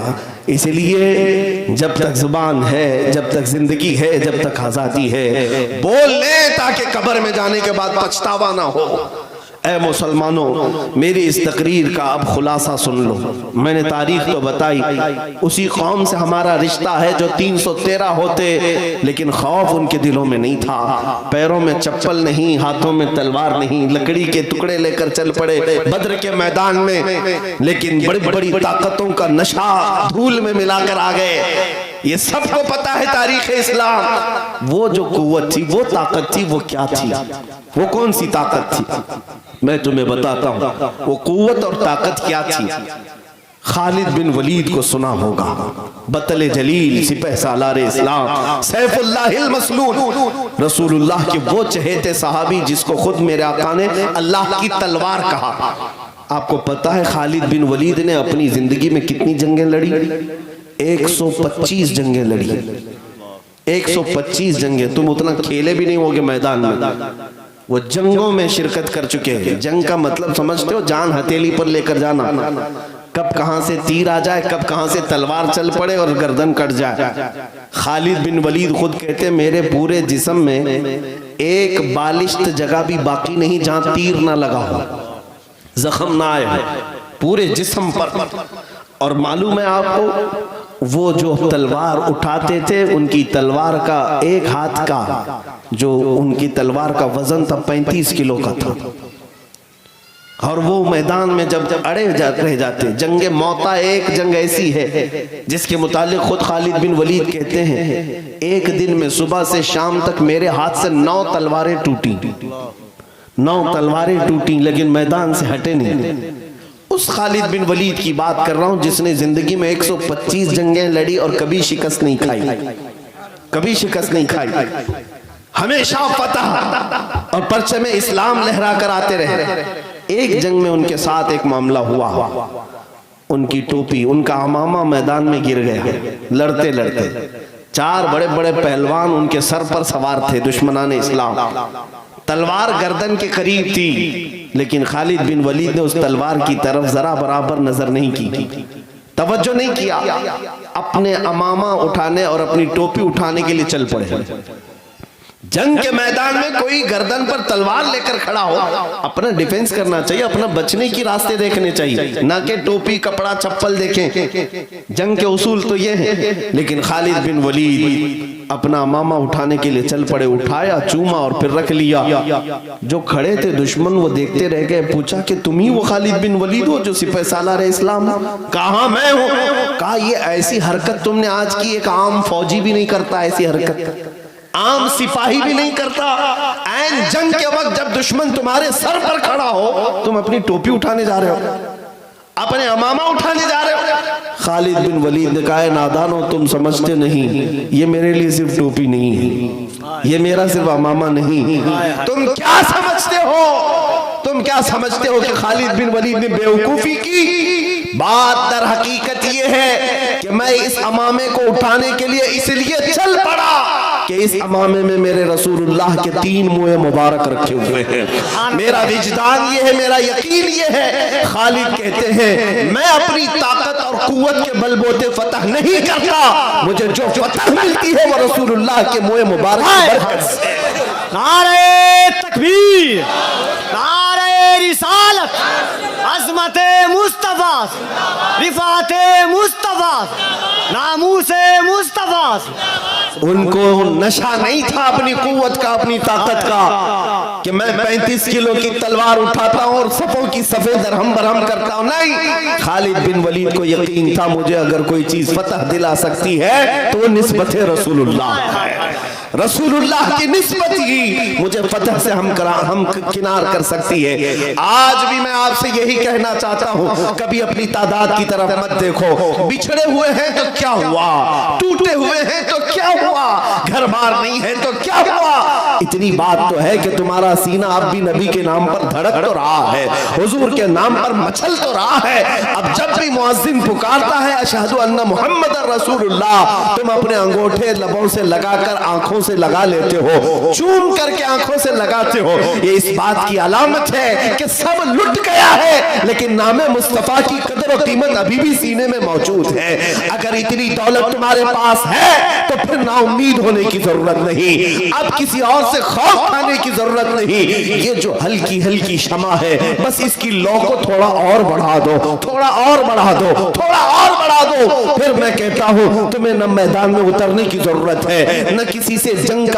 इसलिए जब तक जुबान है, जब तक जिंदगी है, जब तक आजादी है, बोल ले ताकि कब्र में जाने के बाद पछतावा ना हो। ऐ मुसलमानों, मेरी इस तकरीर का अब खुलासा सुन लो। मैंने तारीख तो बताई, उसी कौम से हमारा रिश्ता है जो 313 होते, लेकिन खौफ उनके दिलों में नहीं था। पैरों में चप्पल नहीं, हाथों में तलवार नहीं, लकड़ी के टुकड़े लेकर चल पड़े बद्र के मैदान में, लेकिन बड़ी बड़ी ताकतों का नशा धूल में मिलाकर आ गए। ये सबको पता है तारीख इस्लाम। वो जो कुव्वत थी, वो ताकत थी, वो क्या थी? वो कौन सी ताकत थी? मैं तुम्हें बताता हूं वो कुव्वत और ताकत क्या थी। खालिद बिन वलीद को सुना होगा, बतले जलील, सिपह सालार इस्लाम, सैफुल्लाहिल मसलूल, रसूलुल्लाह के वो चहेते सहाबी जिसको खुद मेरे आका ने अल्लाह की तलवार कहा। आपको पता है खालिद बिन वलीद ने अपनी जिंदगी में कितनी जंगें लड़ी? 125 जंगें लड़ी। 125 जंगें। तुम उतना खेले भी नहीं होगे मैदान में, वो जंगों में शिरकत कर चुके हैं। जंग का मतलब समझते हो? जान हथेली पर लेकर जाना, कब कहां से तीर आ जाए, कब कहां से तलवार चल पड़े और गर्दन कट जाए। खालिद बिन वलीद खुद कहते मेरे पूरे जिस्म में एक बालिश्त जगह भी बाकी नहीं जहां तीर ना लगा हो, जख्म ना आए, पूरे जिस्म पर। और मालूम है आपको, वो जो तलवार उठाते थे, उनकी तलवार का एक हाथ का जो उनकी तलवार का वजन था 35 किलो का था। और वो मैदान में जब अड़े रह जाते, जंगे मौता एक जंग ऐसी है जिसके मुतालिक खुद खालिद बिन वलीद कहते हैं एक दिन में सुबह से शाम तक मेरे हाथ से 9 तलवारें टूटी, 9 तलवारें टूटी, लेकिन मैदान से हटे नहीं। उस खालिद बिन वलीद की बात कर रहा हूं जिसने जिंदगी में 125 जंगें लड़ी और कभी शिकस्त नहीं खाई, कभी शिकस्त नहीं खाई, हमेशा फतह और परचम इस्लाम लहरा कर आते रहे। एक जंग में उनके साथ एक मामला हुआ, उनकी टोपी, उनका अमामा मैदान में गिर गया लड़ते लड़ते। 4 बड़े बड़े पहलवान उनके सर पर सवार थे, दुश्मनाने इस्लाम। तलवार गर्दन के करीब थी, लेकिन खालिद बिन वलीद ने उस तलवार की तरफ जरा बराबर नजर नहीं की, तवज्जो नहीं किया। अपने अमामा उठाने और अपनी टोपी उठाने के लिए चल पड़े। जंग के मैदान में कोई गर्दन पर तलवार लेकर खड़ा हो, अपना डिफेंस करना चाहिए, अपना बचने की रास्ते देखने चाहिए, ना कि टोपी कपड़ा चप्पल देखें। जंग के उसूल तो ये हैं। लेकिन खालिद बिन वलीद अपना मामा उठाने के लिए चल पड़े, उठाया, चूमा और फिर रख लिया। जो खड़े थे दुश्मन वो देखते रह गए। पूछा कि तुम ही वो खालिद बिन वलीद हो जो सिपह सालार इस्लाम? कहा मैं हूं। कहा ये ऐसी हरकत तुमने आज की, एक आम फौजी भी नहीं करता ऐसी हरकत, आम सिपाही भी नहीं करता। ऐन जंग के वक्त जब दुश्मन तुम्हारे सर पर खड़ा हो, तुम अपनी टोपी उठाने जा रहे हो, अपने अमामा उठाने जा रहे हो। खालिद बिन वलीद ने कहा, नादानो तुम समझते नहीं, ये मेरे लिए सिर्फ टोपी नहीं है, ये मेरा सिर्फ अमामा नहीं। तुम क्या समझते हो, तुम क्या समझते हो कि खालिद बिन वलीद ने बेवकूफी की? बात दर हकीकत ये है कि मैं इस अमामे को उठाने के लिए इसलिए चल पड़ा कि इस अमामे में मेरे रसूलुल्लाह के 3 मुँह मुबारक रखे हुए हैं। मेरा विजदान ये है, मेरा यकीन ये है। खालिद कहते हैं मैं अपनी ताकत और कुव्वत के बलबूते फतह नहीं करता, मुझे जो फतह मिलती है वो रसूलुल्लाह के मुँह मुबारक की बरकत से। नारे तकबीर, नारे रिसालत, अज़मते मुस्तफा, रिफाते मुस्तफा, नामूसे मुस्तफा। उनको नशा नहीं था अपनी कुव्वत का, अपनी ताकत का, कि मैं 35 किलो की तलवार उठाता हूं और सफों की सफे दरहम बरहम करता हूं। नहीं, खालिद बिन वलीद को यकीन था मुझे अगर कोई चीज फतह दिला सकती है तो वो निस्बत रसूलुल्लाह है। रसूलुल्लाह की निस्बत ही मुझे फतह से हम किनार कर सकती है। आज भी मैं आपसे यही कहना चाहता हूं, कभी अपनी तादाद की तरफ मत देखो। बिछड़े हुए हैं तो क्या हुआ, टूटे हुए हैं तो क्या हुआ, घर बार नहीं है तो क्या हुआ। इतनी बात तो है कि तुम्हारा सीना अब भी नबी के नाम पर धड़क तो रहा है, हुजूर के नाम पर मचल तो रहा है। अब जब भी मुअज्जिन पुकारता है अशहदु अन्ना मुहम्मदर रसूलुल्लाह, तुम अपने अंगूठे लबों से लगाकर आंखों से लगा लेते हो, चूम करके आंखों से लगाते हो। ये इस बात की अलामत है कि सब लुट गया है, लेकिन नामे मुस्तफा की कदर और कीमत अभी भी सीने में मौजूद है। अगर इतनी दौलत तुम्हारे पास है तो फिर ना उम्मीद होने की जरूरत नहीं, अब किसी और से खौफ खाने की जरूरत नहीं। ये जो हल्की हल्की शमा है, बस इसकी लौ को थोड़ा और बढ़ा दो, थोड़ा और बढ़ा दो, थोड़ा और बढ़ा दो। फिर मैं कहता हूं तुम्हें न मैदान में उतरने की जरूरत है, न किसी से जंग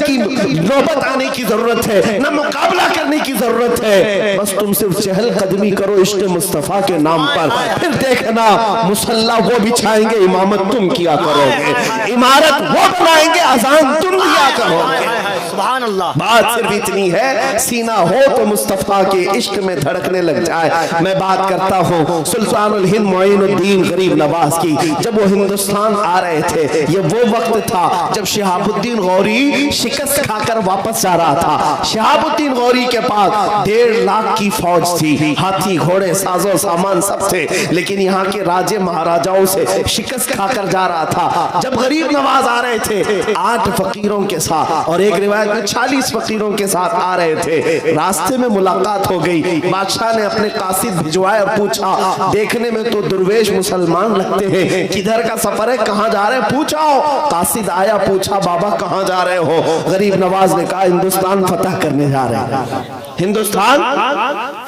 की नौबत आने की जरूरत है, न मुकाबला करने की जरूरत है। बस तुम सिर्फ चहल कदमी करो इश्क मुस्तफा के नाम पर, फिर देखना मुसल्ला वो बिछाएंगे, इमामत तुम किया करोगे, इमारत वो बनाएंगे, अजान तुम दिया करोगे। सुभान अल्लाह। बात सिर्फ इतनी है, सीना हो तो मुस्तफा के इश्क में धड़कने लग जाए। मैं बात करता हूँ सुल्तानुल हिंद मोइनुद्दीन गरीब नवाज की। जब वो हिंदुस्तान आ रहे थे, ये वो वक्त था जब शिहाबुद्दीन गौरी शिकस्त खाकर वापस जा रहा था। शिहाबुद्दीन गौरी के पास 1.5 लाख की फौज थी, हाथी घोड़े साजो सामान सब थे, लेकिन यहाँ के राजे महाराजाओं से शिकस्त खाकर जा रहा था। जब गरीब नवाज आ रहे थे 8 फकीरों के साथ, और एक रिवायत में 40 फकीरों के साथ आ रहे थे। रास्ते में मुलाकात हो गई, बादशाह ने अपने कासिद भिजवाए और पूछा, देखने में तो दुर्वेश मुसलमान लगते हैं, किधर का सफर है, कहाँ जा रहे हैं, पूछाओ। कासिद आया, पूछा बाबा कहाँ जा रहे हो? गरीब नवाज ने कहा हिंदुस्तान फतह करने जा रहे हैं, हिंदुस्तान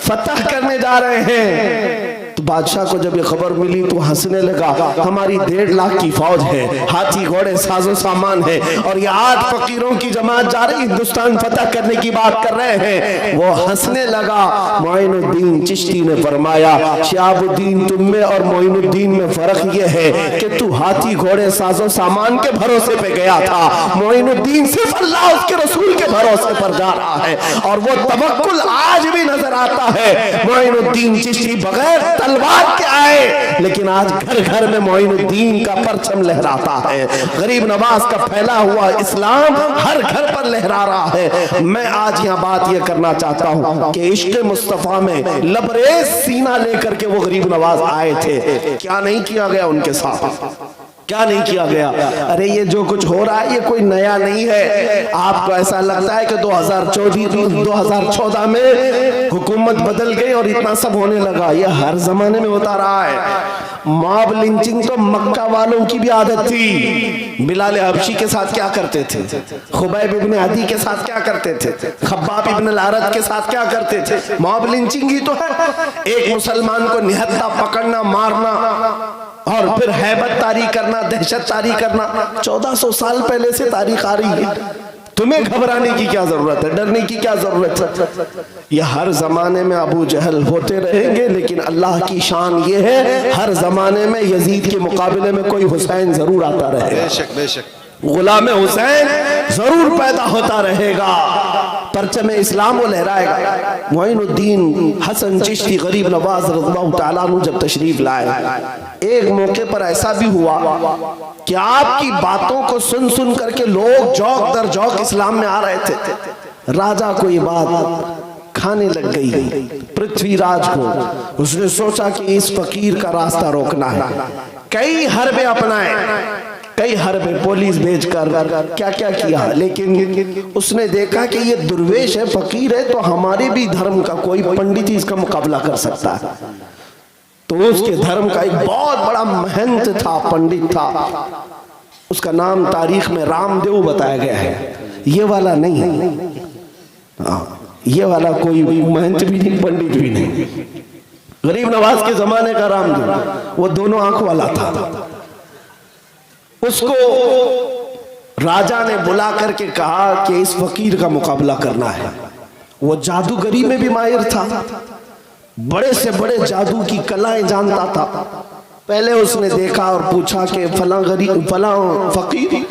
फतह करने जा रहे हैं। तो बादशाह को जब ये खबर मिली तो हंसने लगा, हमारी 1.5 लाख की फौज है, हाथी घोड़े साजो सामान है, और ये 8 फकीरों की जमात जा रही हिंदुस्तान फतह करने की बात कर रहे हैं। वो हंसने लगा। मोइनुद्दीन चिश्ती ने फरमाया, शिहाबुद्दीन तुम में और मोइनुद्दीन में फर्क ये है कि तू हाथी घोड़े साजो सामान के भरोसे पे गया था, मोइनुद्दीन सिर्फ अल्लाह उसके रसूल के भरोसे पर जा रहा है, और वो तवक्कुल आज भी नजर आता है। मोइनुद्दीन चिश्ती बगैर तलवार के आए, लेकिन आज घर घर में मोइनुद्दीन का परचम लहराता है। गरीब नवाज का फैला हुआ इस्लाम हर घर पर लहरा रहा है। मैं आज यहाँ बात यह करना चाहता हूँ कि इश्क मुस्तफा में लबरेज सीना लेकर के वो गरीब नवाज आए थे। क्या नहीं किया गया उनके साथ, क्या नहीं किया गया? अरे ये जो कुछ हो रहा है ये कोई नया नहीं है। आपको ऐसा लगता है कि 2014 में हुकूमत बदल गई और इतना सब होने लगा, ये हर जमाने में होता रहा है। मॉब लिंचिंग तो मक्का वालों की भी आदत थी। बिलाल हबशी के साथ क्या करते थे, खुबैब इब्न अदी के साथ क्या करते थे, खब्बाब इब्न लारत के साथ क्या करते थे। मॉब लिंचिंग ही तो है, एक मुसलमान को निहत्था पकड़ना, मारना और फिर हैबत तारी करना, दहशत तारी करना। 1400 साल पहले से तारीख आ रही है। तुम्हें घबराने की क्या जरूरत है, डरने की क्या जरूरत है। ये हर जमाने में अबू जहल होते रहेंगे, लेकिन अल्लाह की शान ये है हर जमाने में यजीद के मुकाबले में कोई हुसैन जरूर आता रहेगा। बेशक बेशक गुलाम हुसैन जरूर पैदा होता रहेगा, परचम इस्लाम वो लहराएगा। मोइनुद्दीन हसन चिश्ती गरीब नवाज रज़ियल्लाहु ताला अन्हु जब तशरीफ लाए, एक मौके पर ऐसा भी हुआ कि आपकी बातों को सुन सुन करके लोग जौक दर जौक इस्लाम में आ रहे थे। राजा को ये बात खाने लग गई, पृथ्वीराज को। उसने सोचा कि इस फकीर का रास्ता रोकना है। कई हरबे अपनाए, कई हरबे पुलिस भेजकर क्या क्या किया, लेकिन उसने देखा कि ये दुर्वेश है, फकीर है, तो हमारे भी धर्म का कोई पंडित ही इसका मुकाबला कर सकता है। तो उसके धर्म का एक बहुत बड़ा महंत था, पंडित था, उसका नाम तारीख में रामदेव बताया गया है। ये वाला नहीं है, ये वाला कोई महंत भी नहीं, पंडित भी नहीं, गरीब नवाज के जमाने का रामदेव, वो दोनों आंख वाला था। उसको राजा ने बुला करके कहा कि इस फकीर का मुकाबला करना है। वो जादूगरी में भी माहिर था, बड़े से बड़े जादू की कलाएं जानता था। पहले उसने देखा और पूछा कि फला फकीर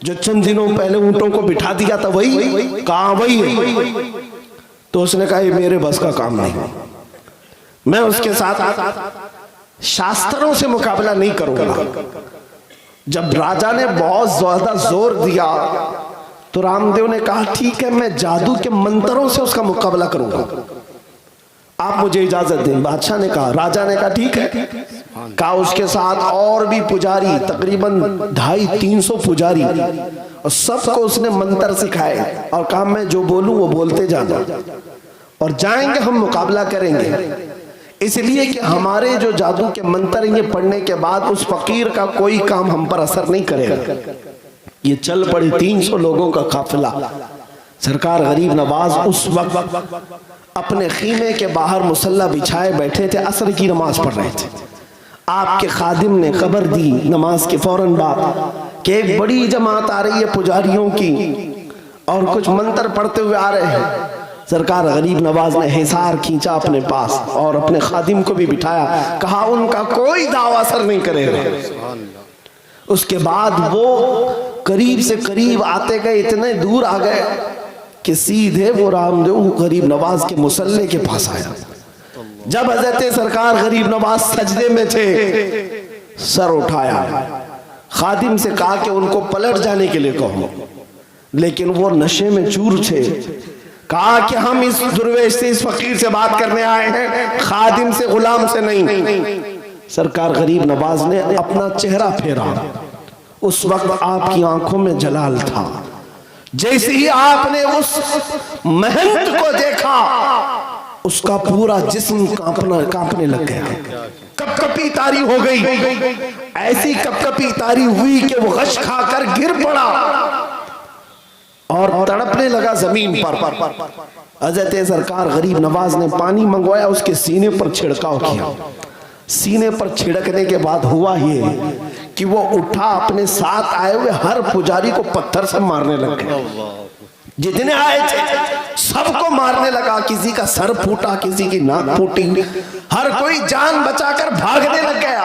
जो चंद दिनों पहले ऊंटों को बिठा दिया था वही? कहा वही है। तो उसने कहा ये मेरे बस का काम नहीं, मैं उसके साथ शास्त्रों से मुकाबला नहीं करूंगा। जब राजा ने बहुत ज्यादा जोर दिया तो रामदेव ने कहा ठीक है, मैं जादू के मंत्रों से उसका मुकाबला करूंगा, आप मुझे इजाजत दें। बादशाह ने कहा, राजा ने कहा ठीक है। कहा उसके साथ और भी पुजारी, तकरीबन 250-300 पुजारी, और सबको उसने मंत्र सिखाए और कहा मैं जो बोलूं वो बोलते जाना, और जाएंगे हम मुकाबला करेंगे। इसलिए कि हमारे जो जादू के मंत्र ये पढ़ने के बाद उस फकीर का कोई काम हम पर असर नहीं करेगा। ये चल पड़े 300 लोगों का काफिला। सरकार गरीब नवाज उस वक्त अपने खीमे के बाहर मुसल्ला बिछाए बैठे थे, असर की नमाज पढ़ रहे थे। आपके खादिम ने खबर दी नमाज के फौरन बाद कि एक बड़ी जमात आ रही है पुजारियों की और कुछ मंत्र पढ़ते हुए आ रहे हैं। सरकार गरीब नवाज ने हिसार खींचा अपने पास और अपने खादिम को भी बिठाया, कहा उनका कोई दावा असर नहीं करेगा। उसके बाद वो करीब से करीब आते गए, इतने दूर आ गए कि सीधे वो रामदेव गरीब नवाज के मुसल्ले के पास आया। जब हजरत सरकार गरीब नवाज सजदे में थे, सर उठाया, खादिम से कहा कि उनको पलट जाने के लिए कहो, लेकिन वो नशे में चूर थे। कहा कि हम इस दुर्वेश से, इस फकीर से बात करने आए हैं, खादिम से, गुलाम से नहीं। सरकार गरीब नवाज ने अपना चेहरा फेरा। उस वक्त आपकी आंखों में जलाल था। जैसे ही आपने उस महंत को देखा, उसका पूरा जिस्म कांपने लग गया, कपकपी तारी हो गई। ऐसी कपकपी तारी हुई कि वो गश खाकर गिर पड़ा और तड़पने लगा जमीन पर। हज़रत सरकार गरीब नवाज ने पानी मंगवाया, उसके सीने पर छिड़काव किया। सीने पर छिड़कने के बाद हुआ ये कि वो उठा, अपने साथ आए हुए हर पुजारी को पत्थर से मारने लग गया। जितने आए थे सबको मारने लगा, किसी का सर फूटा, किसी की नाक फूटी, हर कोई जान बचाकर भागने लग गया।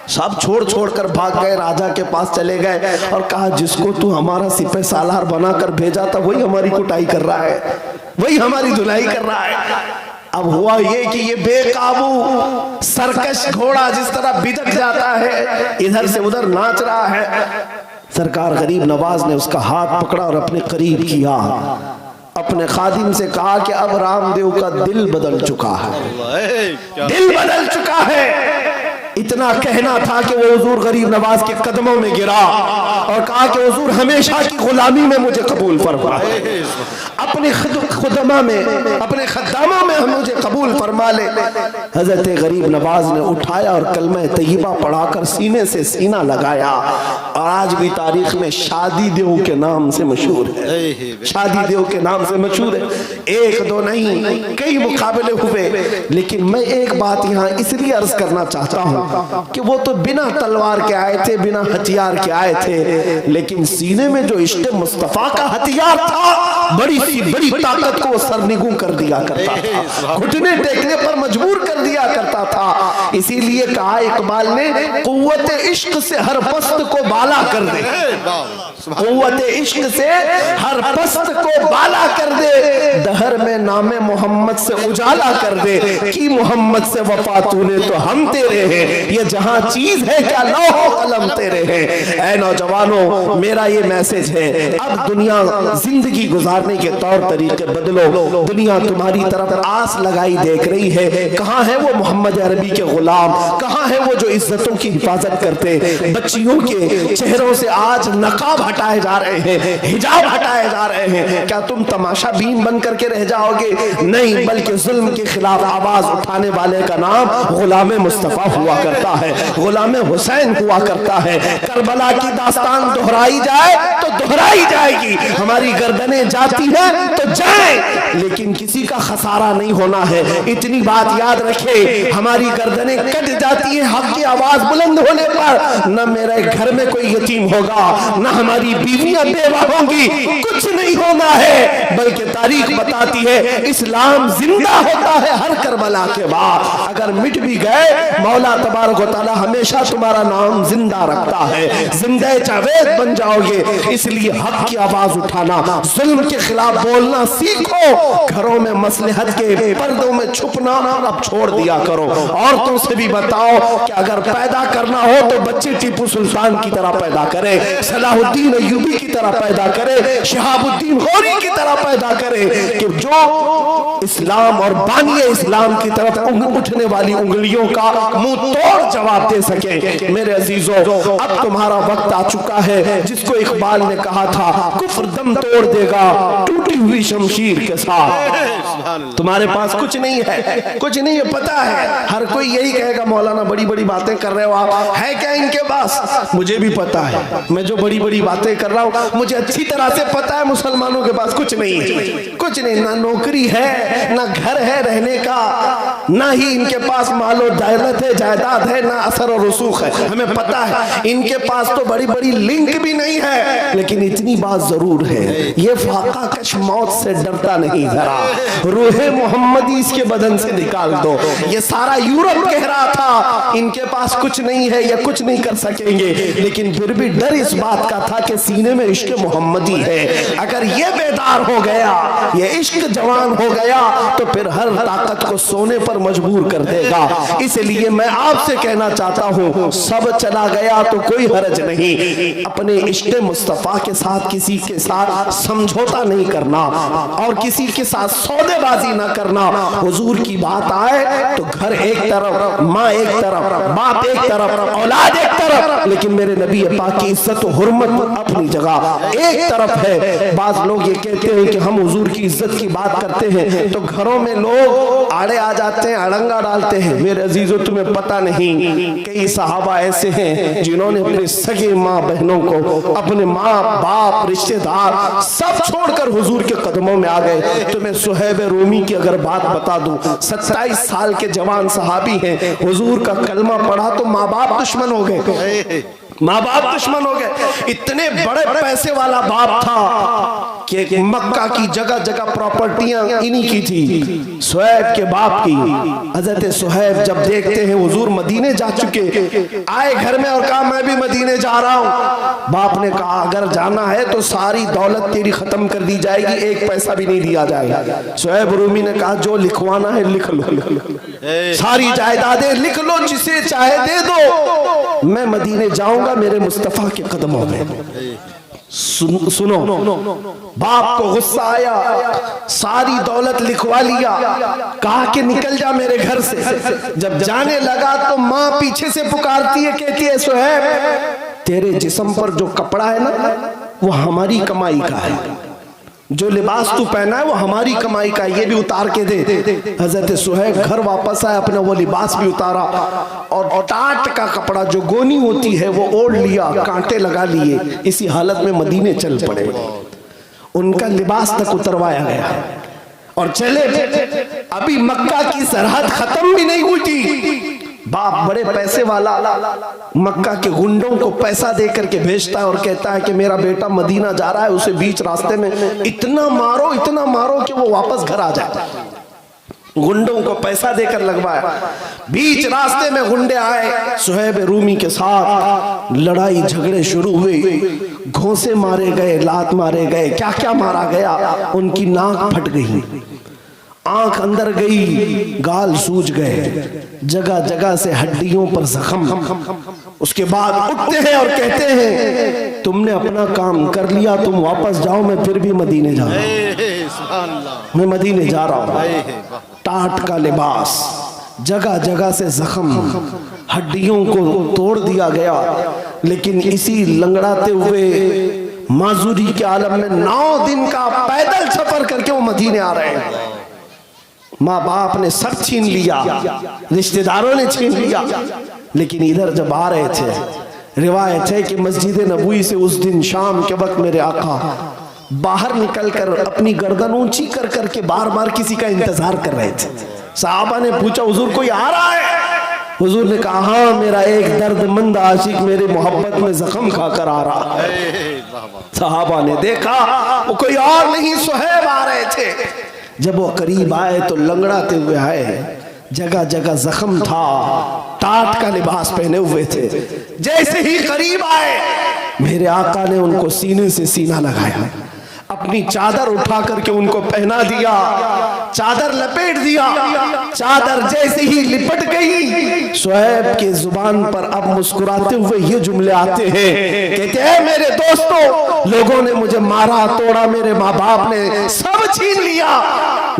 सब छोड़ छोड़ कर भाग गए, राजा के पास चले गए और कहा जिसको तू हमारा सिपह सालार बनाकर भेजा था वही हमारी कुटाई कर रहा है, वही हमारी धुलाई कर रहा है। अब हुआ ये कि ये बेकाबू सरकश घोड़ा जिस तरह बिदक जाता है, इधर से उधर नाच रहा है। सरकार गरीब नवाज ने उसका हाथ पकड़ा और अपने करीब किया, अपने खादिम से कहा कि अब रामदेव का दिल बदल चुका है, दिल बदल चुका है। इतना कहना था कि वो हुजूर गरीब नवाज के कदमों में गिरा और कहा कि हुजूर हमेशा की गुलामी में मुझे कबूल फरमा, अपने खुदमा में, अपने खद्दामों में मुझे कबूल फरमा ले। हजरत गरीब नवाज ने उठाया और कलमा तैयबा पढ़ाकर सीने से सीना लगाया और आज भी तारीख में शादी देव के नाम से मशहूर है, शादी देव के नाम से मशहूर है। एक दो नहीं, कई मुकाबले हुए, लेकिन मैं एक बात यहाँ इसलिए अर्ज करना चाहता हूँ कि वो तो बिना तलवार के आए थे, बिना हथियार के आए थे, लेकिन सीने में जो इश्क़ मुस्तफा का हथियार था, बड़ी सी बड़ी ताकत को सरनिगू कर दिया करता था, घुटने टेकने पर मजबूर कर दिया करता था। इसीलिए कहा इकबाल ने, कुव्वत इश्क से हर पस्त को बाला कर दे, कुव्वत इश्क से हर पस्त को बाला कर दे, दहर में नामे मोहम्मद से उजाला कर दे, कि मोहम्मद से वफा तूने तो हम तेरे हैं, ये जहां चीज है क्या लौह कलम तेरे हैं। ऐ नौजवानों, मेरा ये मैसेज है, अब दुनिया जिंदगी गुजारने के तौर तरीके बदलो, दुनिया तुम्हारी तरफ आस लगाई देख रही है। कहां है वो मोहम्मद अरबी के गुलाम, कहां है वो जो इज्जतों की हिफाजत करते, बच्चियों के चेहरों से आज नकाब हटाए जा रहे हैं, हिजाब हटाए जा रहे हैं। क्या तुम तमाशा बीन बन करके रह जाओगे? नहीं, बल्कि जुल्म के खिलाफ आवाज उठाने वाले का नाम गुलाम मुस्तफा हुआ करता है, गुलाम हुसैन हुआ करता है। करबला की दास्तान दोहराई जाए तो दोहराई जाएगी, हमारी गर्दनें जाती हैं तो जाए, लेकिन किसी का खसारा नहीं होना है। इतनी बात याद रखे, हमारी गर्दनें कट जाती है हक की आवाज बुलंद होने पर, न मेरे घर में कोई यतीम होगा, न हमारी बीवियां बेवा होंगी, कुछ नहीं होना है। बल्कि तारीख बताती है इस्लाम जिंदा होता है हर करबला के बाद। अगर मिट भी गए, मौला तबारक व तआला हमेशा तुम्हारा नाम जिंदा रखता है, जिंदा जावेद बन जाओगे। इसलिए हक की आवाज उठाना, जुल्म के खिलाफ बोलना सीखो, घरों में मसलहत के पर्दों में छुपना अब छोड़ दिया करो। औरतों से भी बताओ कि अगर पैदा करना हो तो बच्चे टीपू सुल्तान की तरह पैदा करे, सलाहुद्दीन अय्यूबी की तरह पैदा करे, शहाबुद्दीन गौरी की तरह पैदा करे, कि जो इस्लाम और बानिए इस्लाम की तरफ उठने वाली उंगलियों का मुंह तोड़ जवाब दे सके। मेरे अजीजों, अब तुम्हारा वक्त आ चुका है, जिसको इकबाल ने कहा था, कुफ्र दम तोड़ देगा टूटी हुई शमशीर के साथ। तुम्हारे पास कुछ नहीं है, कुछ नहीं है, पता है। हर कोई यही कहेगा, मौलाना बड़ी बड़ी बातें कर रहे हो आप, है क्या इनके पास? मुझे भी पता है, मैं जो बड़ी बड़ी बातें कर रहा हूँ मुझे अच्छी तरह से पता है, मुसलमानों के पास कुछ नहीं है, कुछ नहीं, ना नौकरी है, ना घर है रहने का, ना ही इनके पास मालो दौलत है, जायदाद है, ना असर और रसूख है। हमें पता है इनके पास तो बड़ी बड़ी लिंक भी नहीं है, लेकिन इतनी बात जरूर है, ये फाका कश मौत से डरता नहीं जरा, रूहे मोहम्मदी इसके बदन से निकाल दो। ये सारा यूरोप कह रहा था इनके पास कुछ नहीं है, ये कुछ नहीं कर सकेंगे, लेकिन फिर भी डर इस बात का था कि सीने में इश्क मोहम्मदी है। अगर ये बेदार हो गया, ये इश्क जवान हो गया, तो फिर हर ताकत को सोने पर मजबूर कर देगा। इसलिए मैं आपसे कहना चाहता हूँ, सब चला गया तो कोई हरज नहीं, अपने इश्क मुस्तफा के साथ किसी के साथ समझौता नहीं करना और किसी के साथ सौदेबाजी ना करना। हुजूर की बात आए तो घर एक तरफ, माँ एक तरफ, बाप एक तरफ, औलाद एक तरफ, लेकिन मेरे नबी पाक की इज्जत और हुर्मत अपनी जगह एक तरफ है। बाज लोग ये कहते हैं कि हम हुजूर की इज्जत की बात करते हैं तो घरों में लोग आड़े आ जाते हैं, अड़ंगा डालते हैं। मेरे अजीजों, तुम्हें पता नहीं, कई सहाबा ऐसे हैं जिन्होंने अपने सगे माँ बहनों को, अपने माँ बाप रिश्तेदार सब छोड़कर हुजूर के कदमों में आ गए। तुम्हें सुहैब रूमी की अगर बात बता दूं, 27 साल के जवान सहाबी हैं, हुजूर का कलमा पढ़ा तो माँ बाप दुश्मन हो गए, माँ बाप दुश्मन हो गए। इतने बड़े पैसे वाला बाप था कि मक्का की जगह जगह प्रॉपर्टियां इन्हीं की थी, सुहैब के बाप की। हजरत सुहैब जब देखते हैं हुजूर मदीने जा चुके, आए घर में और कहा मैं भी मदीने जा रहा हूं। बाप ने कहा अगर जाना है तो सारी दौलत तेरी खत्म कर दी जाएगी, एक पैसा भी नहीं दिया जाएगा। सुहैब रूमी ने कहा जो लिखवाना है लिख लो, सारी जायदादें लिख लो, जिसे चाहे दे दो, मैं मदीने जाऊंगा मेरे मुस्तफा के कदमों में। सुनो, बाप को गुस्सा आया, सारी दौलत लिखवा लिया, कहा कि निकल जा मेरे घर से। जब जाने लगा तो माँ पीछे से पुकारती है, कहती है सुहैब तेरे जिस्म पर जो कपड़ा है ना वो हमारी कमाई का है, जो लिबास तू पहना है वो हमारी कमाई का है, ये भी उतार के दे। हजरत सुहैब घर वापस आए, अपना वो लिबास भी उतारा और टाट का कपड़ा जो गोनी होती है वो ओढ़ लिया, कांटे लगा लिए, इसी हालत में मदीने चल पड़े। उनका लिबास तक उतरवाया गया और चले। अभी मक्का की सरहद खत्म भी नहीं हुई थी, बाप बड़े पैसे वाला मक्का के गुंडों को पैसा दे करके भेजता है और कहता है कि मेरा बेटा मदीना जा रहा है, उसे बीच रास्ते में इतना मारो कि वो वापस घर आ जाए। गुंडों को पैसा देकर लगवाया। बीच रास्ते में गुंडे आए, सुहैब रूमी के साथ लड़ाई झगड़े शुरू हुए, घोंसे मारे गए, लात मारे गए, क्या क्या मारा गया। उनकी नाक फट गई, आंख अंदर गई, गाल सूज गए, जगह जगह से हड्डियों पर जख्म। उसके बाद उठते हैं और कहते हैं तुमने अपना काम कर लिया, तुम वापस जाओ, मैं फिर भी मदीने जा रहा हूं, मैं मदीने जा रहा हूं। टाट का लिबास, जगह जगह से जख्म, हड्डियों को तोड़ दिया गया, लेकिन इसी लंगड़ाते हुए माजूरी के आलम में 9 दिन का पैदल सफर करके वो मदीने आ रहे हैं। माँ बाप ने सब छीन लिया, रिश्तेदारों ने छीन लिया, लेकिन इधर जब आ रहे थे, रिवायत है कि मस्जिद नबवी से उस दिन शाम के वक्त मेरे आका बाहर निकलकर अपनी गर्दन ऊंची कर करके बार बार किसी का इंतजार कर रहे थे। साहबा ने पूछा हुजूर कोई आ रहा है? हुजूर ने कहा हाँ, मेरा एक दर्दमंद आशिक मेरे मोहब्बत में जख्म खाकर आ रहा है। साहबा ने देखा वो कोई और नहीं, सुहैब आ रहे थे। जब वो करीब आए तो लंगड़ाते हुए आए, जगह जगह जख्म था, टाट का लिबास पहने हुए थे। जैसे ही करीब आए, मेरे आका ने उनको सीने से सीना लगाया, अपनी चादर उठा करके उनको पहना दिया, चादर लपेट दिया। चादर जैसे ही लिपट गई, सुहैब के जुबान पर अब मुस्कुराते हुए ये जुमले आते हैं, कहते हैं मेरे दोस्तों, लोगों ने मुझे मारा तोड़ा, मेरे माँ बाप ने सब छीन लिया,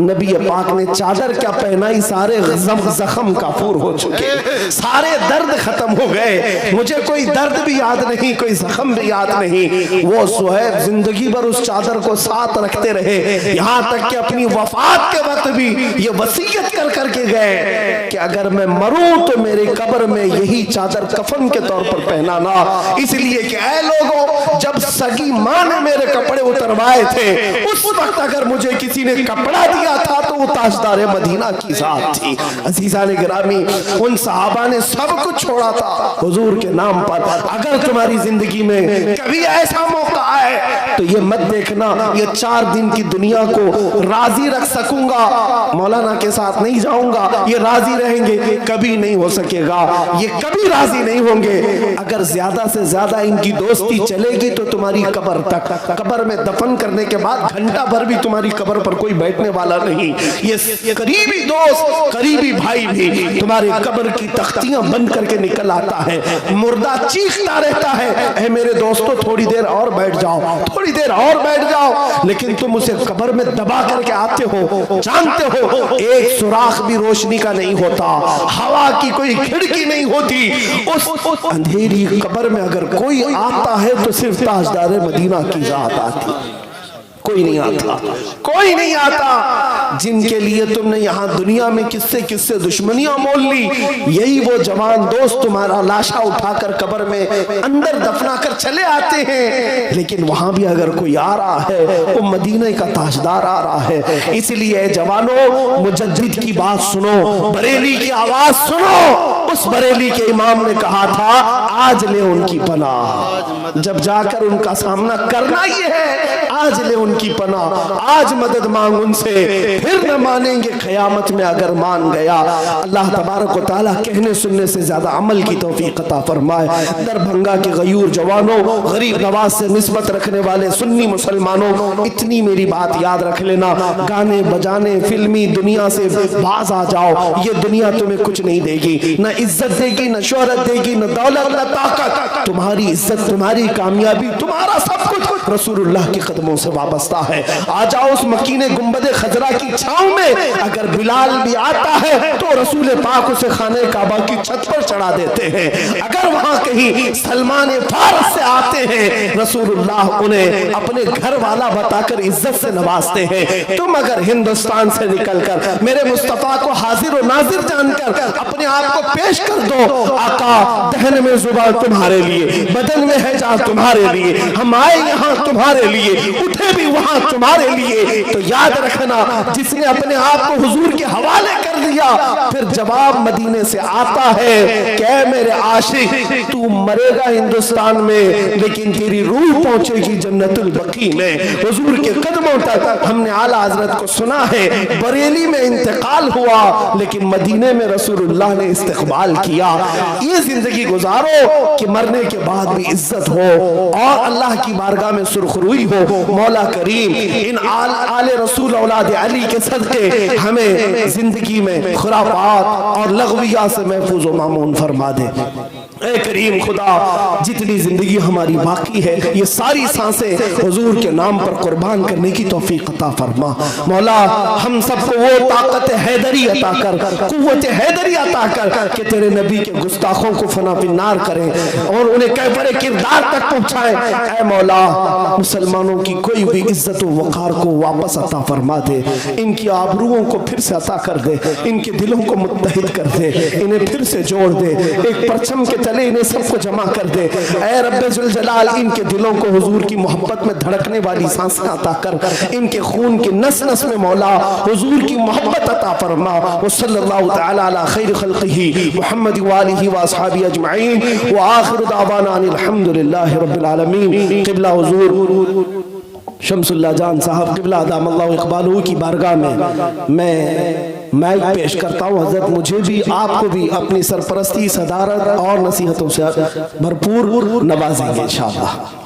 नबी पाक ने चादर क्या पहनाई, सारे जख्म काफूर हो चुके, सारे दर्द खत्म हो गए, मुझे कोई दर्द भी याद नहीं, कोई जख्म भी याद नहीं। वो सुहैब जिंदगी भर उस चादर को साथ रखते रहे, यहाँ तक कि अपनी वफात के वक्त भी ये वसीयत कर करके गए कि अगर मैं मरूं तो मेरे कब्र में यही चादर कफन के तौर पर पहनाना, इसलिए कि ऐ लोगों, जब सगी मां ने मेरे कपड़े उतरवाए थे, उस वक्त अगर मुझे किसी ने कपड़ा दिया था तो वो ताजदार मदीना की जात थी। अजीजा ने गिरामी, उन सहाबा ने सब कुछ छोड़ा था हुजूर के नाम पर। अगर तुम्हारी जिंदगी में कभी ऐसा मौका आए तो ये मत देखना ये 4 दिन की दुनिया को राजी रख सकूंगा, मौलाना के साथ नहीं जाऊंगा, ये राजी रहेंगे, कभी नहीं हो सकेगा, ये कभी राजी नहीं होंगे। अगर ज्यादा से ज्यादा इनकी दोस्ती चलेगी तो तुम्हारी कब्र तक, कब्र में दफन करने के बाद घंटा भर भी तुम्हारी कब्र पर कोई बैठने वाला नहीं। ये करीबी दोस्त, करीबी भाई भी तुम्हारे कब्र की तख्तियां बंद करके निकल आता है, मुर्दा चीखता रहता है, ऐ मेरे दोस्तों थोड़ी देर और बैठ जाओ, थोड़ी देर और बैठ जाओ, लेकिन तुम उसे कब्र में दबा करके आते हो, जानते हो एक सुराख भी रोशनी का नहीं होता, हवा की कोई खिड़की नहीं होती, उस अंधेरी कब्र में अगर कोई आता है तो सिर्फ ताजदार मदीना की जात आती, कोई नहीं आता, कोई नहीं आता। जिनके लिए तुमने यहाँ दुनिया में किससे किससे दुश्मनियां मोल ली, यही वो जवान दोस्त तुम्हारा लाशा उठाकर कब्र में अंदर दफना कर चले आते हैं। लेकिन वहां भी अगर कोई आ रहा है वो मदीने का ताजदार आ रहा है। इसलिए जवानों, मुजद्दिद की बात सुनो, बरेली की आवाज सुनो। उस बरेली के इमाम ने कहा था आज ले उनकी पनाह, जब जाकर उनका सामना करना ही है, आज ले उनकी पनाह, आज मदद मांग उनसे, फिर न मानेंगे क़यामत में अगर मान गया। अल्लाह तबारक व तआला कहने सुनने से ज्यादा अमल की तौफीक अता फरमाए। दरभंगा के गयूर जवानों, गरीब नवाज से निस्बत रखने वाले सुन्नी मुसलमानों, इतनी मेरी बात याद रख लेना, गाने बजाने फिल्मी दुनिया से बाज आ जाओ। ये दुनिया तुम्हें कुछ नहीं देगी, न इज्जत देगी, न शोहरत देगी, न दौलत, न ताकत। तुम्हारी इज्जत, तुम्हारी कामयाबी, तुम्हारा सब कुछ रसूलुल्लाह के कदमों से वाबस्ता है। आ जाओ उस मकीने गुंबद खजरा की छांव में, अगर बिलाल भी आता है तो रसूल पाक उसे खाने काबा की छत पर चढ़ा देते हैं। अगर वहां कहीं सलमान फारस से आते हैं, रसूलुल्लाह उन्हें अपने घर वाला बताकर इज्जत से नवाजते हैं। तुम अगर हिंदुस्तान से निकलकर मेरे मुस्तफा को हाजिर और नाजिर जानकर अपने आप को पेश कर दो, आका दहन में जुबान तुम्हारे लिए, बदन में है जान तुम्हारे लिए, हम आए यहाँ तुम्हारे लिए, उठे भी वहां तुम्हारे लिए, तो याद रखना जिसने अपने आप को हुजूर के हवाले कर दिया, फिर जवाब मदीने से आता है कि मेरे आशिक तू मरेगा हिंदुस्तान में, लेकिन तेरी रूह पहुंचेगी जन्नतुल बकी में। हुजूर के कदमों तक हमने आला हजरत को सुना है, बरेली में इंतकाल हुआ लेकिन मदीने में रसूलुल्लाह ने इस्तकबाल किया। ये जिंदगी गुजारो कि मरने के बाद भी इज्जत हो और अल्लाह की बारगाह में सुरखरुई हो। मौला करीम इन आले रसूल औलाद अली के सदके हमें जिंदगी में खुराफात और लगविया से महफूज व मामून फरमा दे। ऐ करीम खुदा, जितनी जिंदगी हमारी बाकी है ये सारी सांसें हुजूर के नाम पर कुर्बान करने की तौफीक अता फरमा। मौला हम सबको वो ताकत हैदरी अता कर, कुव्वत हैदरी अता कर कि तेरे नबी के गुस्ताखों को फना फिन्नार करें और उन्हें कैफरे किरदार तक पहुंचाएं। ऐ मौला मुसलमानों की कोई भी इज्जत व वक़ार को वापस अता फरमा दे, इनकी आबरूओं को फिर से अता कर दे, इनके दिलों को मुत्तहिद कर दे, इन्हें फिर से जोड़ दे, एक परचम के तले इन्हें सबको जमा कर दे। ऐ रब्बे जुल जलाल इनके दिलों को हुजूर की मोहब्बत में धड़कने वाली सांसें अता कर, इनके खून की नस नस में मौला हुजूर की मोहब्बत अता फरमा। व सल्लल्लाहु तआला अला खैर खल्क़िही मुहम्मद व आलिही व अस्हाबिही अजमईन व आखिर दावाना अनिल हम्दुलिल्लाहि रब्बिल आलमीन। क़िबला हुजूर शम्सुल्लाह जान साहब क़िबला अदामल्लाहु इक़बालहू की बारगाह में मैं माइक पेश करता हूँ। हज़रत मुझे भी आपको भी अपनी सरपरस्ती, सदारत और नसीहतों से भरपूर नवाजेंगे इंशाअल्लाह।